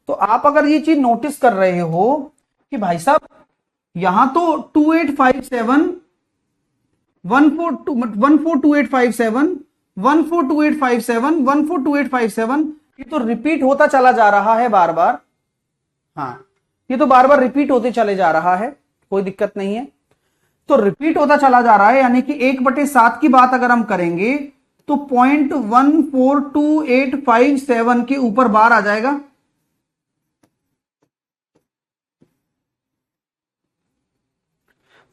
तो आप अगर ये चीज नोटिस कर रहे हो कि भाई साहब यहां तो 2857, 142857, 142857, 142857, ये तो रिपीट होता चला जा रहा है बार बार। हाँ, ये तो बार बार रिपीट होते चले जा रहा है, कोई दिक्कत नहीं है। तो रिपीट होता चला जा रहा है, यानी कि 1/7 की बात अगर हम करेंगे तो 0.142857 के ऊपर बार आ जाएगा।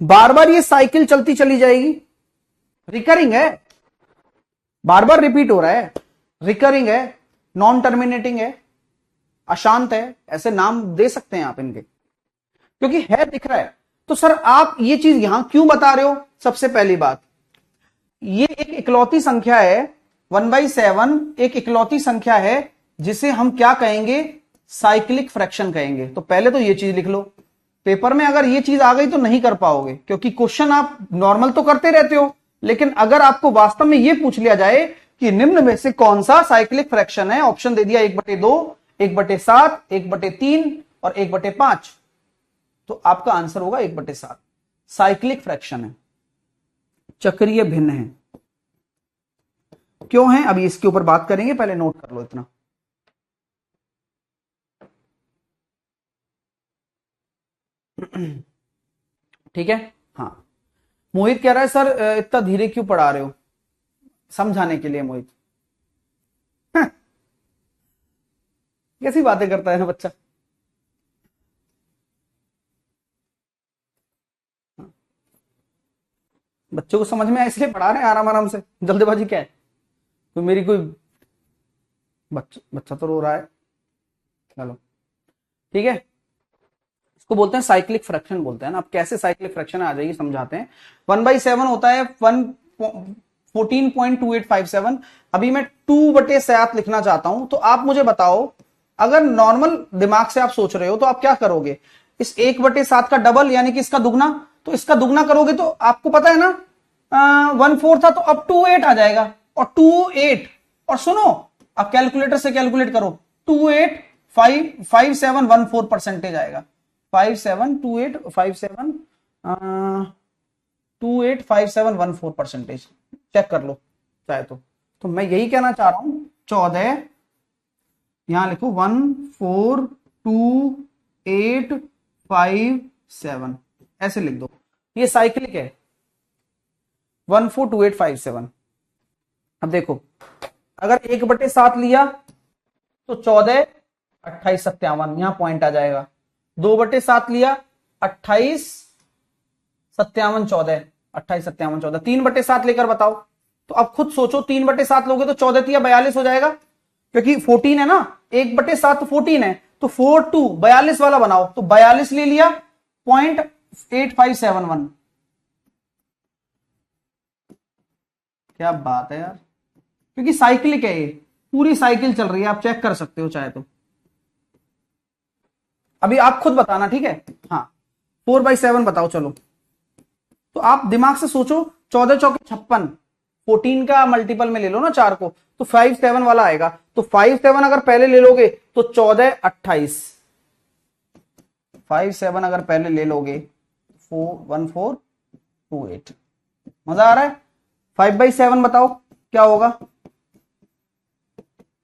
बार बार ये साइकिल चलती चली जाएगी, रिकरिंग है, बार बार रिपीट हो रहा है, रिकरिंग है। नॉन टर्मिनेटिंग है, अशांत है, ऐसे नाम दे सकते हैं आप इनके, क्योंकि है दिख रहा है। तो सर आप ये चीज यहां क्यों बता रहे हो? सबसे पहली बात, ये एक इकलौती संख्या है, 1/7 एक इकलौती संख्या है जिसे हम क्या कहेंगे? साइक्लिक फ्रैक्शन कहेंगे। तो पहले तो ये चीज लिख लो। पेपर में अगर ये चीज आ गई तो नहीं कर पाओगे, क्योंकि क्वेश्चन आप नॉर्मल तो करते रहते हो, लेकिन अगर आपको वास्तव में ये पूछ लिया जाए कि निम्न में से कौन सा साइक्लिक फ्रैक्शन है, ऑप्शन दे दिया 1/2, 1/7, 1/3 और 1/5, तो आपका आंसर होगा 1/7। साइक्लिक फ्रैक्शन है, चक्रीय भिन्न है। क्यों है अभी इसके ऊपर बात करेंगे, पहले नोट कर लो इतना। ठीक है। हाँ, मोहित कह रहा है सर इतना धीरे क्यों पढ़ा रहे हो? समझाने के लिए मोहित। कैसी बातें करता है ना बच्चा। बच्चों को समझ में आए इसलिए पढ़ा रहे हैं आराम आराम से, जल्दबाजी क्या है? तो मेरी कोई बच्चा तो रो रहा है। चलो ठीक है, इसको बोलते हैं साइक्लिक फ्रैक्शन बोलते हैं ना। अब कैसे साइक्लिक फ्रैक्शन आ जाएगी समझाते हैं। 1/7 होता है 14.2857। अभी मैं 2/7 लिखना चाहता हूं, तो आप मुझे बताओ, अगर नॉर्मल दिमाग से आप सोच रहे हो तो आप क्या करोगे? इस 1/7 का डबल यानी कि इसका दुगना, तो इसका दुगना करोगे तो आपको पता है ना 1/4 था, तो अब 2/8 आ जाएगा। और 2/8, और सुनो, आप कैलकुलेटर से कैलकुलेट करो, 2/85714 परसेंटेज आएगा। 285714 चेक कर लो चाहे तो मैं यही कहना चाह रहा हूं। 14, यहां लिखो 14285 ऐसे लिख दो, ये साइक्लिक है 142857। अब देखो, अगर 1/7 लिया तो 14 28 57, यहां पॉइंट आ जाएगा। 2/7 लिया 28 57 14, 28 57 14, 3/7 लेकर बताओ। तो अब खुद सोचो, 3/7 लोगे तो 14 42 हो जाएगा, क्योंकि 14 है ना, 1/7 तो 14 है, तो 42 42 वाला बनाओ, तो 42 ले लिया, 0.8571। क्या बात है यार, क्योंकि साइक्लिक है, ये पूरी साइकिल चल रही है, आप चेक कर सकते हो चाहे तो। अभी आप खुद बताना, ठीक है। हाँ, 4/7 बताओ चलो। तो आप दिमाग से सोचो, 14 चौके 56, 14 का मल्टीपल में ले लो ना 4 को, तो 57 वाला आएगा। तो 57 अगर पहले ले लोगे तो 14 28, 57 अगर पहले ले लोगे 1428। मजा आ रहा है? 5/7 बताओ क्या होगा?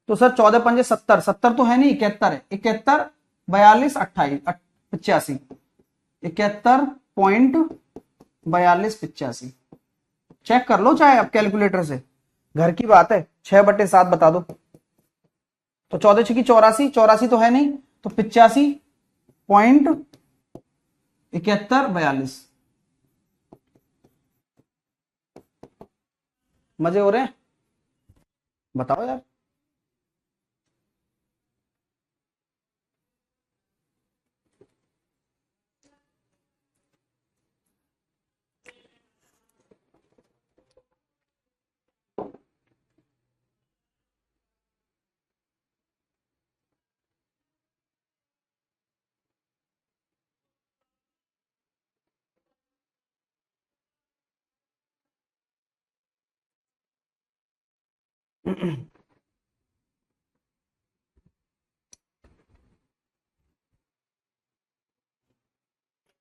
तो सर 14×5 70, 70 तो है नहीं, 71 है। 71 42 28 85, 71.4285। चेक कर लो चाहे आप कैलकुलेटर से, घर की बात है। 6/7 बता दो, तो 14 6 84, 84 तो है नहीं, तो 85.7142। मजे हो रहे हैं? बताओ यार।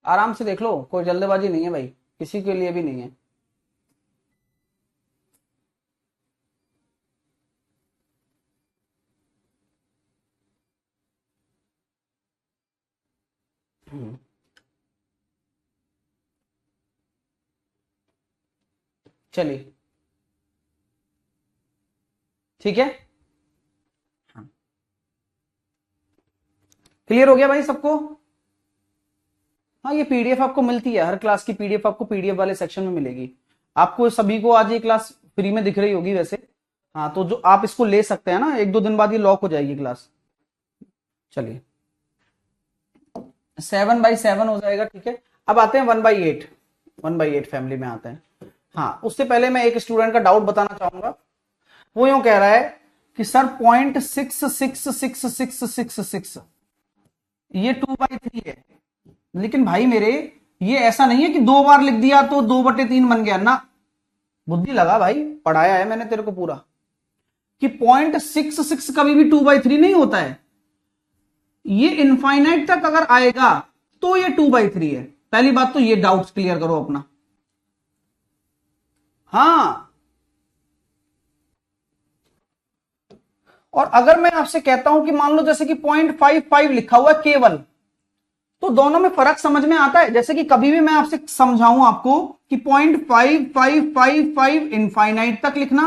आराम से देख लो, कोई जल्दबाजी नहीं है भाई, किसी के लिए भी नहीं है। चलिए ठीक है। हाँ, क्लियर हो गया भाई सबको? हाँ, ये पीडीएफ आपको मिलती है, हर क्लास की पीडीएफ आपको पीडीएफ वाले सेक्शन में मिलेगी। आपको सभी को आज ये क्लास फ्री में दिख रही होगी वैसे, हाँ, तो जो आप इसको ले सकते हैं ना, 1-2 दिन बाद ये लॉक हो जाएगी क्लास। चलिए, 7/7 हो जाएगा, ठीक है। अब आते हैं 1/8, 1/8 फैमिली में आते हैं। हाँ, उससे पहले मैं एक स्टूडेंट का डाउट बताना चाहूंगा। वो यूं कह रहा है कि सर 0.66666 ये 2/3 है, लेकिन भाई मेरे ये ऐसा नहीं है कि 2 बार लिख दिया तो 2/3 बन गया ना। बुद्धि लगा भाई, पढ़ाया है मैंने तेरे को पूरा, कि 0.66 कभी भी 2/3 नहीं होता है। ये इनफाइनाइट तक अगर आएगा तो ये 2/3 है। पहली बात तो ये डाउट्स क्लियर करो अपना। हाँ, और अगर मैं आपसे कहता हूं कि मान लो जैसे कि 0.55 लिखा हुआ है केवल, तो दोनों में फर्क समझ में आता है। जैसे कि कभी भी मैं आपसे समझाऊं आपको कि 0.5555 इनफाइनाइट तक लिखना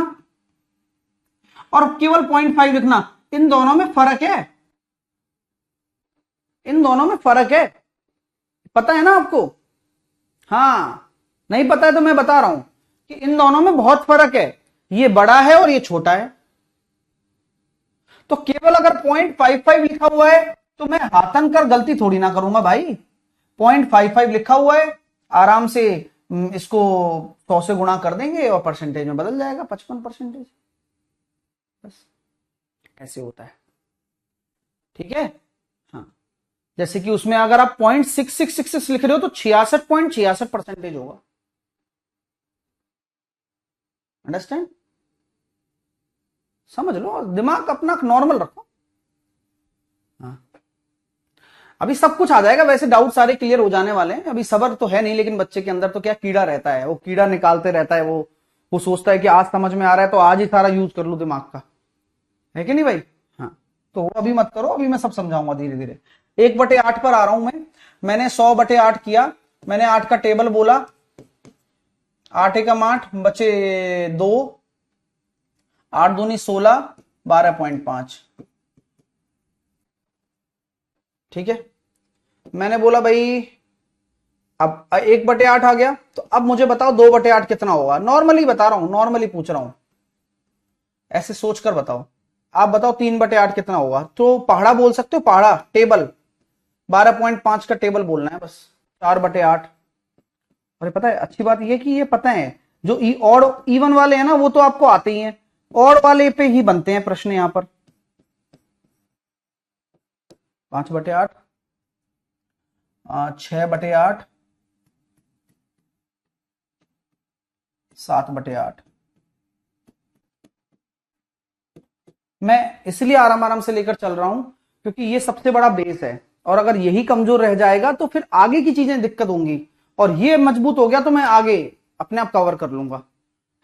और केवल 0.5 लिखना, इन दोनों में फर्क है, इन दोनों में फर्क है, पता है ना आपको? हाँ, नहीं पता है तो मैं बता रहा हूं कि इन दोनों में बहुत फर्क है, ये बड़ा है और ये छोटा है। तो केवल अगर 0.55 लिखा हुआ है तो मैं हाथन कर गलती थोड़ी ना करूंगा भाई। 0.55 लिखा हुआ है, आराम से इसको 100 से गुणा कर देंगे और परसेंटेज में बदल जाएगा, 55%। बस ऐसे होता है, ठीक है। हाँ, जैसे कि उसमें अगर आप 0.6666 लिख रहे हो तो 66.66% होगा। अंडरस्टैंड? समझ लो, दिमाग अपना नॉर्मल रखो। हाँ, अभी सब कुछ आ जाएगा, वैसे डाउट सारे क्लियर हो जाने वाले हैं। अभी सबर तो है नहीं, लेकिन बच्चे के अंदर तो क्या कीड़ा रहता है, वो कीड़ा निकालते रहता है। वो सोचता है कि आज समझ में आ रहा है तो आज ही सारा यूज कर लूं दिमाग का, है कि नहीं भाई? हाँ, तो वो अभी मत करो, अभी मैं सब समझाऊंगा धीरे धीरे। 1/8 पर आ रहा हूं मैं। मैंने 100/8 किया, मैंने 8 का टेबल बोला, 8 एकम 8 बचे 2, 8 दूनी 16, 12.5, ठीक है। मैंने बोला भाई अब 1/8 आ गया, तो अब मुझे बताओ 2/8 कितना होगा। नॉर्मली बता रहा हूं, नॉर्मली पूछ रहा हूं, ऐसे सोचकर बताओ। आप बताओ 3/8 कितना होगा, तो पहाड़ा बोल सकते हो, पहाड़ा टेबल 12.5 का टेबल बोलना है बस। 4/8। अरे पता है अच्छी बात यह कि ये पता है, जो ई और इवन वाले हैं ना वो तो आपको आते ही हैं, और वाले पे ही बनते हैं प्रश्न यहां पर। 5/8, 6/8, 7/8। मैं इसलिए आराम आराम से लेकर चल रहा हूं क्योंकि ये सबसे बड़ा बेस है, और अगर यही कमजोर रह जाएगा तो फिर आगे की चीजें दिक्कत होंगी, और ये मजबूत हो गया तो मैं आगे अपने आप कवर कर लूंगा,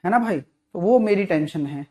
है ना भाई? तो वो मेरी टेंशन है।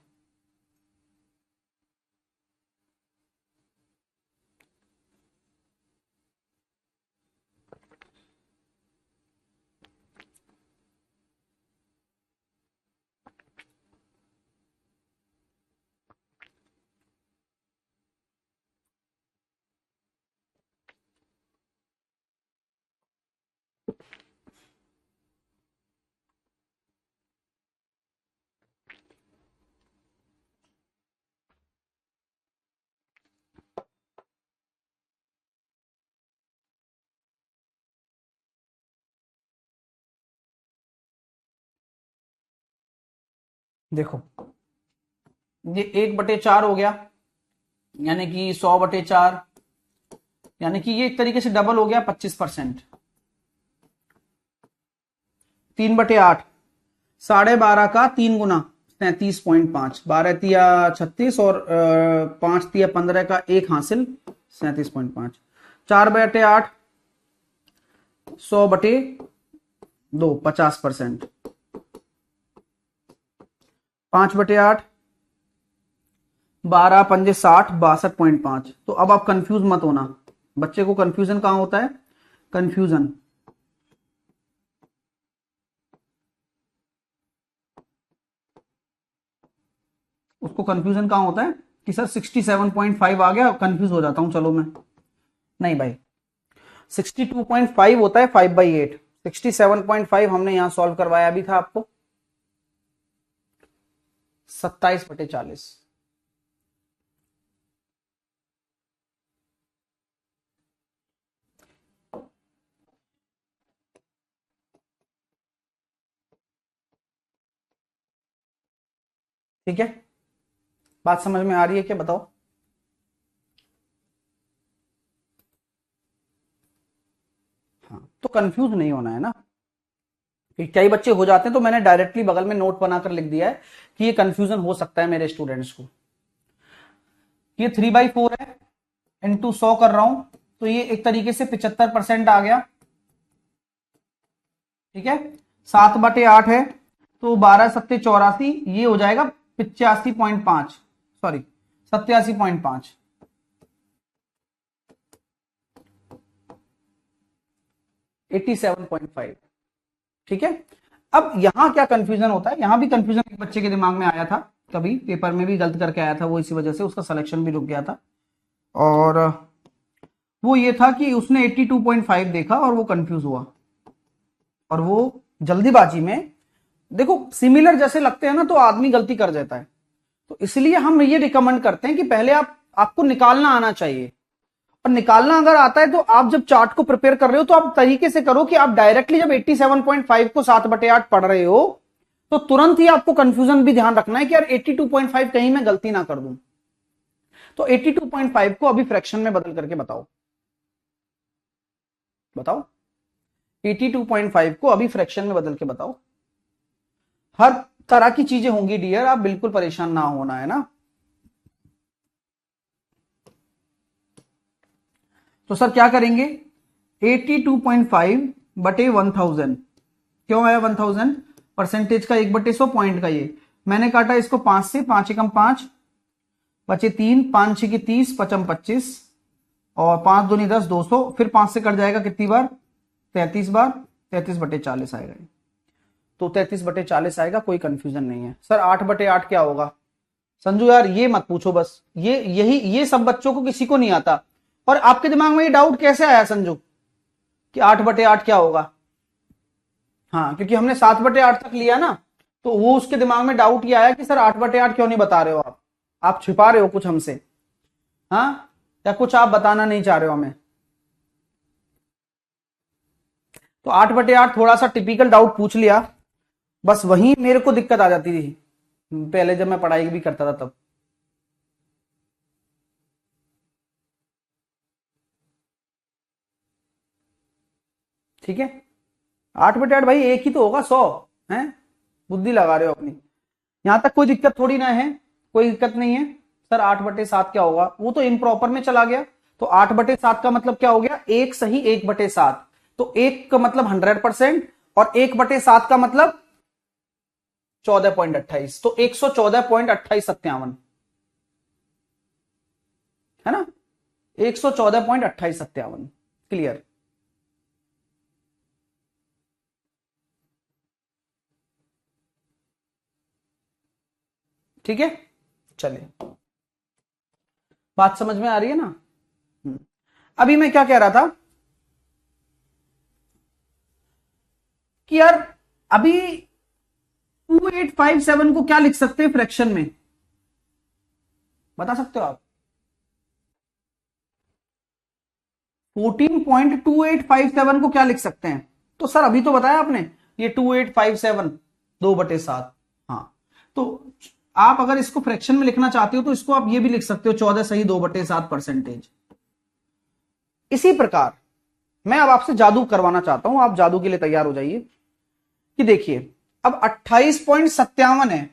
देखो, ये 1/4 हो गया, यानी कि 100/4, यानी कि ये एक तरीके से डबल हो गया, 25%। 3/8, 12.5 का 3 गुना 37.5, 12 तिया 36 और 5 तिया 15 का 1 हासिल 37.5। 4/8, 100/2, 50%। 5/8, 12×5 = 60, 62.5। तो अब आप कंफ्यूज मत होना, बच्चे को कंफ्यूजन कहां होता है? कंफ्यूजन उसको कंफ्यूजन कहां होता है कि सर 67.5 आ गया, कंफ्यूज हो जाता हूं, चलो मैं। नहीं भाई, 62.5 होता है 5/8। 67.5 हमने यहां सॉल्व करवाया भी था आपको। 27/40। ठीक है, बात समझ में आ रही है क्या, बताओ। हाँ, तो कंफ्यूज नहीं होना है ना, कि कई बच्चे हो जाते हैं, तो मैंने डायरेक्टली बगल में नोट बनाकर लिख दिया है कि ये कंफ्यूजन हो सकता है मेरे स्टूडेंट्स को। ये 3/4 है, इंटू 100 कर रहा हूं, तो ये एक तरीके से 75% आ गया। ठीक है, 7/8 है, तो 12×7=84, ये हो जाएगा 85.5, सॉरी 87.5। 87.5। ठीक है, अब यहां क्या कंफ्यूजन होता है, यहां भी कंफ्यूजन एक बच्चे के दिमाग में आया था, कभी पेपर में भी गलत करके आया था वो, इसी वजह से उसका सिलेक्शन भी रुक गया था। और वो ये था कि उसने 82.5 देखा और वो कंफ्यूज हुआ, और वो जल्दीबाजी में, देखो सिमिलर जैसे लगते हैं ना तो आदमी गलती कर जाता है, तो इसलिए हम ये रिकमेंड करते हैं कि पहले आपको निकालना आना चाहिए, और निकालना अगर आता है तो आप जब चार्ट को प्रिपेयर कर रहे हो तो आप तरीके से करो कि आप डायरेक्टली जब 87.5 को 7/8 पढ़ रहे हो तो तुरंत ही आपको कंफ्यूजन भी ध्यान रखना है कि यार 82.5 कहीं मैं गलती ना कर दूं। तो 82.5 को अभी फ्रैक्शन में बदल करके बताओ, बताओ 82.5 को अभी फ्रैक्शन में बदल के बताओ। हर तरह की चीजें होंगी डियर, आप बिल्कुल परेशान ना होना है ना। तो सर क्या करेंगे, 82.5/1000, क्यों आया 1000, परसेंटेज का 1/100, पॉइंट का ये मैंने काटा इसको 5 से, 5 एकम 5, बचे 3, 5 6 की 30, 55 25, और 5 दूनी 10, 200, फिर 5 से कट जाएगा कितनी बार, 33 बार, 33/40 आएगा। तो 33/40 आएगा, कोई कंफ्यूजन नहीं है। सर 8/8 क्या होगा, संजू यार ये मत पूछो, बस ये सब बच्चों को किसी को नहीं आता, और आपके दिमाग में ये डाउट कैसे आया संजू कि 8/8 क्या होगा। हाँ, क्योंकि हमने 7/8 तक लिया ना, तो वो उसके दिमाग में डाउट ये आया कि सर 8/8 क्यों नहीं बता रहे हो आप छिपा रहे हो कुछ हमसे, हाँ, या कुछ आप बताना नहीं चाह रहे हो हमें। तो 8/8 थोड़ा सा टिपिकल डाउट पूछ लिया, बस वहीं मेरे को दिक्कत आ जाती थी पहले जब मैं पढ़ाई भी करता था तब। ठीक है, 8/8 भाई एक ही तो होगा, 100 है, बुद्धि लगा रहे हो अपनी, यहां तक कोई दिक्कत थोड़ी ना है, कोई दिक्कत नहीं है। सर 8/7 क्या होगा, वो तो इम्प्रॉपर में चला गया, तो 8/7 का मतलब क्या हो गया, एक सही 1/7, तो एक का मतलब 100%, और 1/7 का मतलब 14.28, तो 114.2857 है ना, 114.2857। क्लियर, ठीक है, चलिए बात समझ में आ रही है ना। अभी मैं क्या कह रहा था कि यार अभी 2857 को क्या लिख सकते हैं फ्रैक्शन में, बता सकते हो आप। 14.2857 को क्या लिख सकते हैं, तो सर अभी तो बताया आपने, ये 2857 2/7। हाँ, तो आप अगर इसको फ्रैक्शन में लिखना चाहते हो तो इसको आप ये भी लिख सकते हो 14 सही 2/7 परसेंटेज। इसी प्रकार मैं अब आपसे जादू करवाना चाहता हूं, आप जादू के लिए तैयार हो जाइए, कि देखिए अब 28.57 है,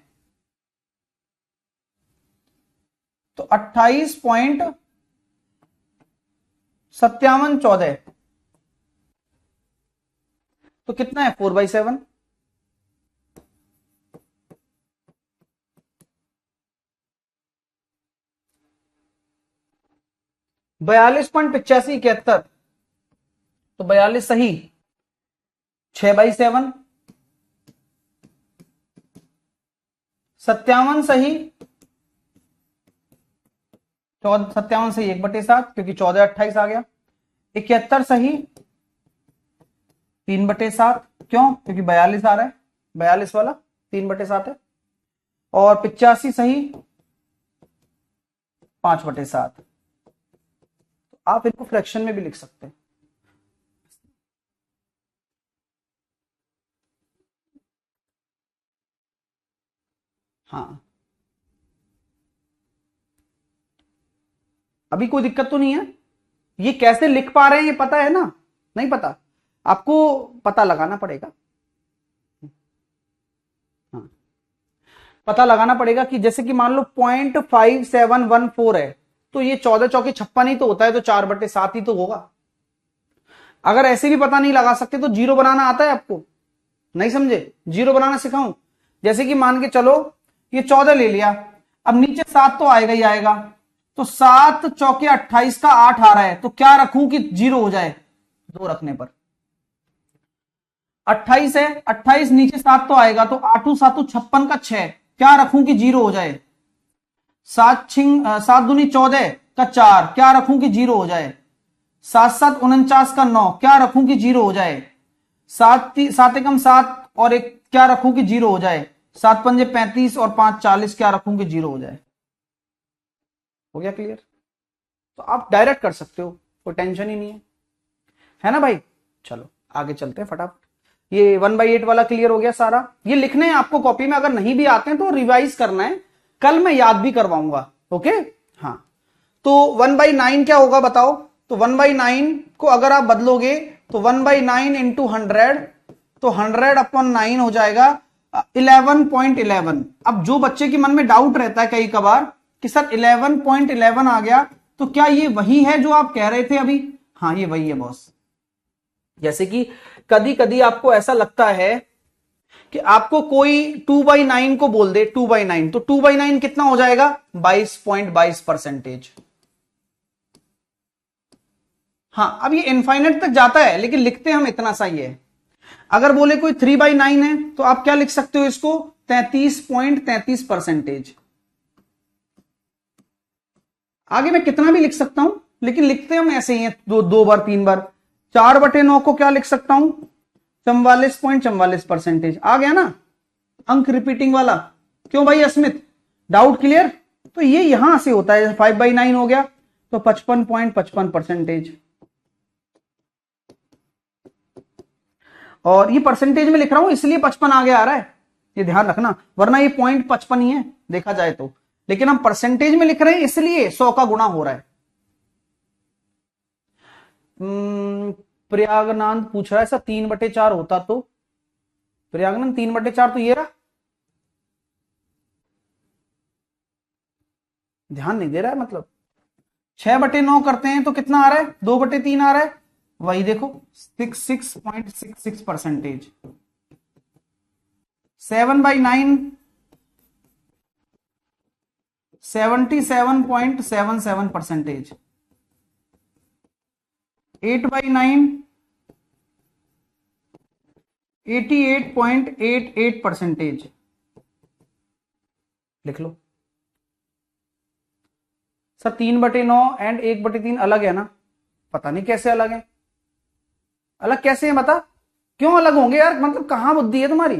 तो 28.5714, तो कितना है 4/7, 42.8571, तो 42 सही, 6/7, 57 सही, 57 सही 1/7, क्योंकि 14/28 आ गया, 71 सही 3/7, क्यों, क्योंकि 42 आ रहा है, 42 वाला 3/7 है, और 85 सही 5/7। आप इनको फ्रैक्शन में भी लिख सकते हैं। हाँ, अभी कोई दिक्कत तो नहीं है? ये कैसे लिख पा रहे हैं ये पता है ना? नहीं पता? आपको पता लगाना पड़ेगा। हाँ, पता लगाना पड़ेगा कि जैसे कि मान लो 0.5714 है, तो ये 14×4 = 56 ही तो होता है, तो 4/7 ही तो होगा। अगर ऐसे भी पता नहीं लगा सकते तो जीरो बनाना आता है आपको? नहीं समझे? जीरो बनाना सिखाऊं? जैसे कि मान के चलो ये 14 ले लिया, अब नीचे 7 तो आएगा ही आएगा, तो 7×4 = 28 का 8 आ रहा है, तो क्या रखूं कि जीरो हो जाए? 2 रखने पर 28 है, 28 नीचे 7 तो आएगा, तो 8×7 = 56 का 6, क्या रखूं कि जीरो हो जाए? 7×7 = 14 का 4, क्या रखूं कि जीरो हो जाए? 7×7 = 49 का 9, क्या रखूं कि जीरो हो जाए? 7×7 और एक, क्या रखूं कि जीरो हो जाए? 7×5 = 35 और 5 = 40, क्या रखूं कि जीरो हो जाए? हो गया क्लियर? तो आप डायरेक्ट कर सकते हो, कोई टेंशन ही नहीं है ना भाई? चलो आगे चलते हैं फटाफट। ये 1/8 वाला क्लियर हो गया सारा। ये लिखने हैं आपको कॉपी में, अगर नहीं भी आते हैं तो रिवाइज करना है, कल मैं याद भी करवाऊंगा। ओके? हाँ, तो 1/9 क्या होगा बताओ? तो 1/9 को अगर आप बदलोगे तो 1/9 इंटू 100, तो 100/9 हो जाएगा 11.11। अब जो बच्चे के मन में डाउट रहता है कई कबार कि सर 11.11 आ गया, तो क्या ये वही है जो आप कह रहे थे अभी? हाँ, ये वही है बॉस। जैसे कि कभी कभी आपको ऐसा लगता है कि आपको कोई 2/9 को बोल दे, 2/9, तो 2/9 कितना हो जाएगा? 22.22%। हाँ, अब ये इनफाइनाइट तक जाता है, लेकिन लिखते हम इतना सा ही है। अगर बोले कोई 3/9 है, तो आप क्या लिख सकते हो इसको? 33.33%। आगे मैं कितना भी लिख सकता हूं, लेकिन लिखते हम ऐसे ही है, दो बार 3 बार। 4/9 को क्या लिख सकता हूं? 44.44%। आ गया ना अंक रिपीटिंग वाला? क्यों भाई अस्मित, डाउट क्लियर? तो ये यहां से होता है, 5/9 हो गया तो 55.55%। और ये परसेंटेज में लिख रहा हूं इसलिए 55 आगे आ रहा है, ये ध्यान रखना, वरना ये 0.55 ही है देखा जाए तो, लेकिन हम परसेंटेज में लिख रहे हैं इसलिए 100 का गुणा हो रहा है। प्रयागनांद पूछ रहा है सर 3/4 होता तो? प्रयागनंद 3/4 तो ये रहा, ध्यान नहीं दे रहा है मतलब। 6/9 करते हैं तो कितना आ रहा है? 2/3 आ रहा है, वही देखो 66.66%। 7/9 77.77%। 8/9 88.88%। लिख लो सर 3/9 एंड 1/3 अलग है ना? पता नहीं कैसे अलग है, अलग कैसे है बता? क्यों अलग होंगे यार, मतलब कहां बुद्धि है तुम्हारी?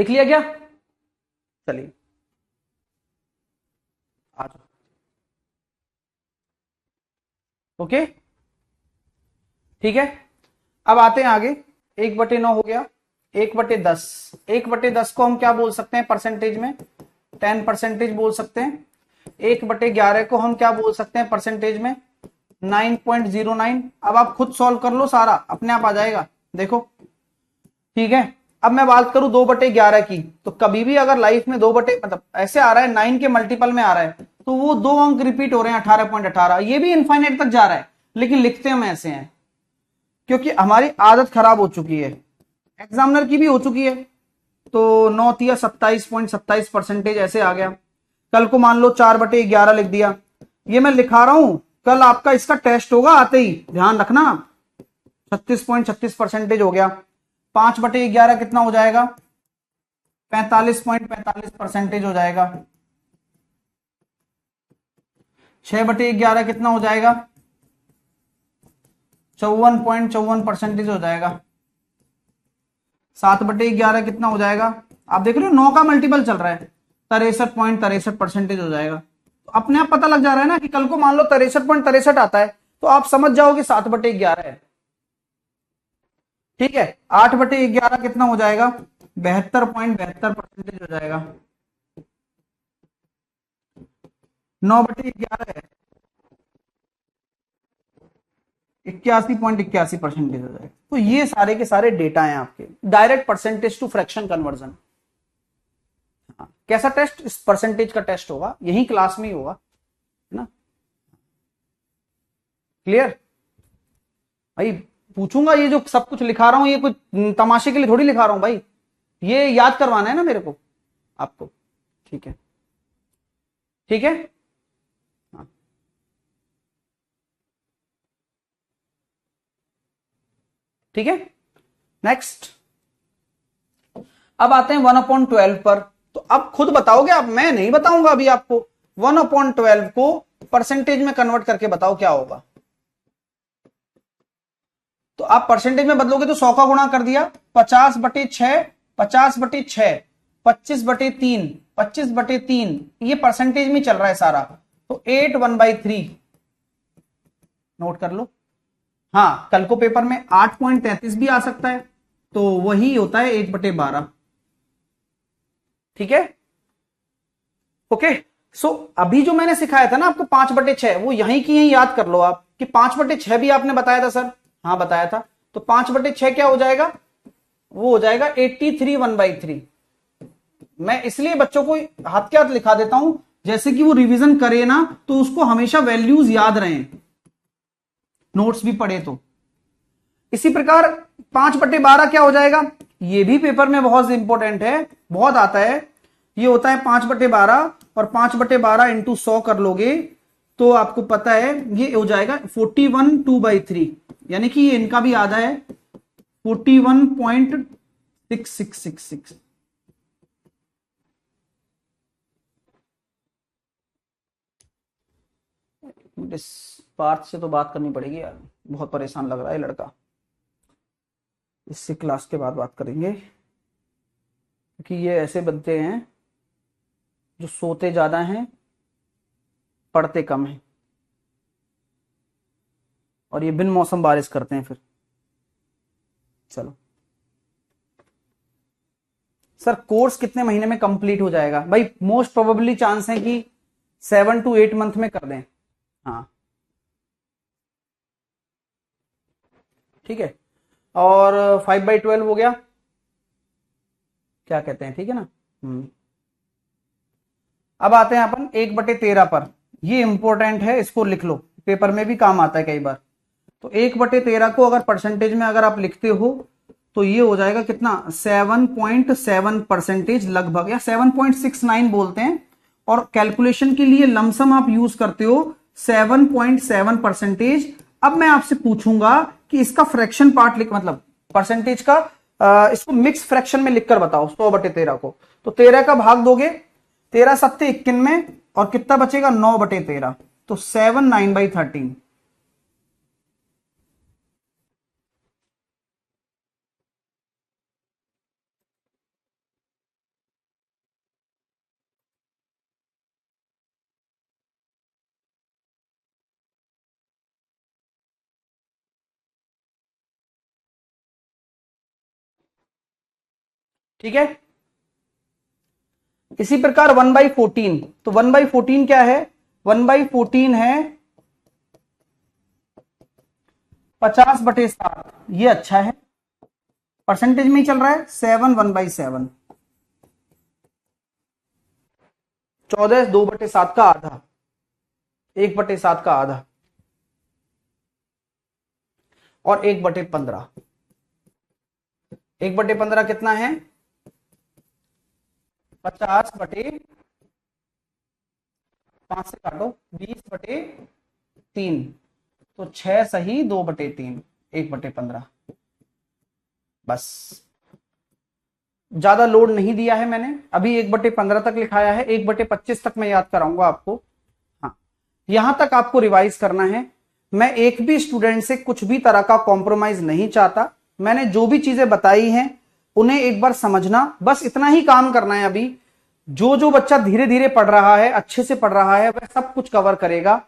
लिख लिया क्या? चलिए आ जाओ। ओके ठीक है, अब आते हैं आगे। 1/9 हो गया। 1/10, 1/10 को हम क्या बोल सकते हैं परसेंटेज में? 10% बोल सकते हैं। 1/11 को हम क्या बोल सकते हैं परसेंटेज में? 9.09। अब आप खुद सॉल्व कर लो, सारा अपने आप आ जाएगा, देखो। ठीक है, अब मैं बात करूं 2/11 की, तो कभी भी अगर लाइफ में 2 बटे मतलब ऐसे आ रहा है 9 के मल्टीपल में आ रहा है, तो वो 2 अंक रिपीट हो रहे हैं 18.18, ये भी इनफाइनाइट तक जा रहा है, लेकिन लिखते हम ऐसे हैं क्योंकि हमारी आदत खराब हो चुकी है, एग्जामिनर की भी हो चुकी है। तो 9 × 27.27% ऐसे आ गया। कल को मान लो 4/11 लिख दिया, ये मैं लिखा रहा हूं, कल आपका इसका टेस्ट होगा आते ही, ध्यान रखना। 36.36% हो गया। 5/11 कितना हो जाएगा? 45.45% हो जाएगा। 6/11 कितना हो जाएगा? 54.54% हो जाएगा। 7/11 कितना हो जाएगा? आप देख रहे हो 9 का मल्टीपल चल रहा है, 63.63% हो जाएगा। तो अपने आप पता लग जा रहा है ना कि कल को मान लो 63.63 आता है, तो आप समझ जाओ कि 7/11 है। ठीक है, 8/11 कितना हो जाएगा? 72.72% हो जाएगा। 9/11 है, 81.81% हो जाएगा। तो ये सारे के सारे डेटा हैं आपके, direct percentage to fraction conversion. कैसा टेस्ट? इस परसेंटेज का टेस्ट होगा, यही क्लास में ही होगा, है ना? क्लियर भाई? पूछूंगा, ये जो सब कुछ लिखा रहा हूं ये कुछ तमाशे के लिए थोड़ी लिखा रहा हूं भाई, ये याद करवाना है ना मेरे को आपको। ठीक है, ठीक है। हाँ। ठीक है, नेक्स्ट। अब आते हैं 1/12 पर। तो अब खुद बताओगे आप, मैं नहीं बताऊंगा अभी आपको। 1/12 को परसेंटेज में कन्वर्ट करके बताओ क्या होगा। तो आप परसेंटेज में बदलोगे तो 100 का गुणा कर दिया, 50/6, 50/6, 25/3, 25/3, ये परसेंटेज में चल रहा है सारा, तो 8 1/3 नोट कर लो। हाँ, कल को पेपर में 8.33 भी आ सकता है, तो वही होता है 1/12। ठीक है, ओके। सो अभी जो मैंने सिखाया था ना आपको 5/6, वो यहीं की यहीं याद कर लो आप कि 5/6 भी आपने बताया था सर। हाँ बताया था। तो 5/6 क्या हो जाएगा? वो हो जाएगा 83 1/3। मैं इसलिए बच्चों को हाथ के हाथ लिखा देता हूं, जैसे कि वो रिवीजन करे ना, तो उसको हमेशा वैल्यूज याद रहे, नोट्स भी पढ़े तो। इसी प्रकार 5/12 क्या हो जाएगा? ये भी पेपर में बहुत इंपॉर्टेंट है, बहुत आता है। ये होता है 5/12, और 5/12 इंटू 100 कर लोगे तो आपको पता है ये हो जाएगा 41 2/3, यानी कि ये इनका भी आधा है, 41.6666। इस पार्थ से तो बात करनी पड़ेगी यार, बहुत परेशान लग रहा है लड़का। इससे क्लास के बाद बात करेंगे, क्योंकि ये ऐसे बनते हैं जो सोते ज्यादा हैं, पढ़ते कम हैं, और ये बिन मौसम बारिश करते हैं फिर। चलो सर, कोर्स कितने महीने में कंप्लीट हो जाएगा? भाई मोस्ट प्रोबेबली चांस है कि 7 to 8 मंथ में कर दें। हाँ ठीक है, और 5/12 हो गया, क्या कहते हैं? ठीक है ना। अब आते हैं अपन 1/13 पर। ये इंपॉर्टेंट है, इसको लिख लो, पेपर में भी काम आता है कई बार। तो 1/13 को अगर परसेंटेज में अगर आप लिखते हो तो ये हो जाएगा कितना? 7.7% लगभग, या 7.69 बोलते हैं, और कैलकुलेशन के लिए लमसम आप यूज करते हो 7.7%। अब मैं आपसे पूछूंगा कि इसका फ्रैक्शन पार्ट लिख, मतलब परसेंटेज का, इसको मिक्स फ्रैक्शन में लिखकर बताओ 100/13 को। तो 13 का भाग दोगे, 13 7 91, और कितना बचेगा? 9/13, तो 7 9/13। ठीक है। इसी प्रकार 1/14, तो 1/14 क्या है? 1/14 है 50/7। ये अच्छा है, परसेंटेज में ही चल रहा है। 7 1/7, 14 2/7 का आधा, 1/7 का आधा, और 1/15। 1/15 कितना है? 50/5 से काटो, 20/3, तो 6 सही 2/3, 1/15। बस, ज्यादा लोड नहीं दिया है मैंने, अभी 1/15 तक लिखाया है, 1/25 तक मैं याद कराऊंगा आपको। हाँ, यहां तक आपको रिवाइज करना है। मैं एक भी स्टूडेंट से कुछ भी तरह का कॉम्प्रोमाइज नहीं चाहता। मैंने जो भी चीजें बताई हैं उन्हें एक बार समझना, बस इतना ही काम करना है। अभी जो जो बच्चा धीरे धीरे पढ़ रहा है, अच्छे से पढ़ रहा है, वह सब कुछ कवर करेगा।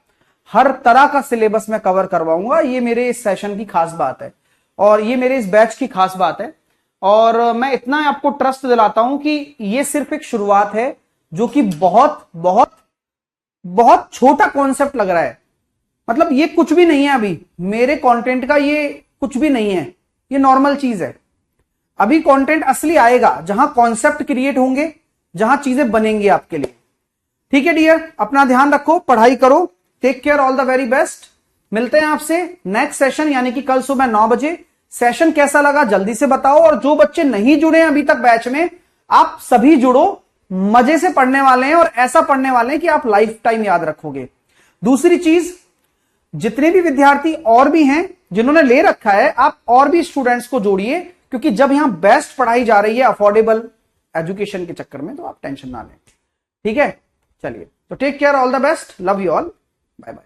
हर तरह का सिलेबस मैं कवर करवाऊंगा। ये मेरे इस सेशन की खास बात है और ये मेरे इस बैच की खास बात है। और मैं इतना आपको ट्रस्ट दिलाता हूं कि ये सिर्फ एक शुरुआत है, जो कि बहुत बहुत बहुत छोटा कॉन्सेप्ट लग रहा है। मतलब ये कुछ भी नहीं है, अभी मेरे कंटेंट का ये कुछ भी नहीं है, ये नॉर्मल चीज है। अभी कंटेंट असली आएगा जहां कॉन्सेप्ट क्रिएट होंगे, जहां चीजें बनेंगी आपके लिए। ठीक है डियर, अपना ध्यान रखो, पढ़ाई करो, take care, all the very best. मिलते हैं आपसे नेक्स्ट सेशन, यानी कि कल सुबह 9 बजे। सेशन कैसा लगा जल्दी से बताओ, और जो बच्चे नहीं जुड़े हैं अभी तक बैच में, आप सभी जुड़ो। मजे से पढ़ने वाले हैं और ऐसा पढ़ने वाले हैं कि आप लाइफ टाइम याद रखोगे। दूसरी चीज, जितने भी विद्यार्थी और भी हैं जिन्होंने ले रखा है, आप और भी स्टूडेंट्स को जोड़िए, क्योंकि जब यहां बेस्ट पढ़ाई जा रही है अफोर्डेबल एजुकेशन के चक्कर में, तो आप टेंशन ना लें। ठीक है, चलिए, तो take care, all the best, love you all, bye bye.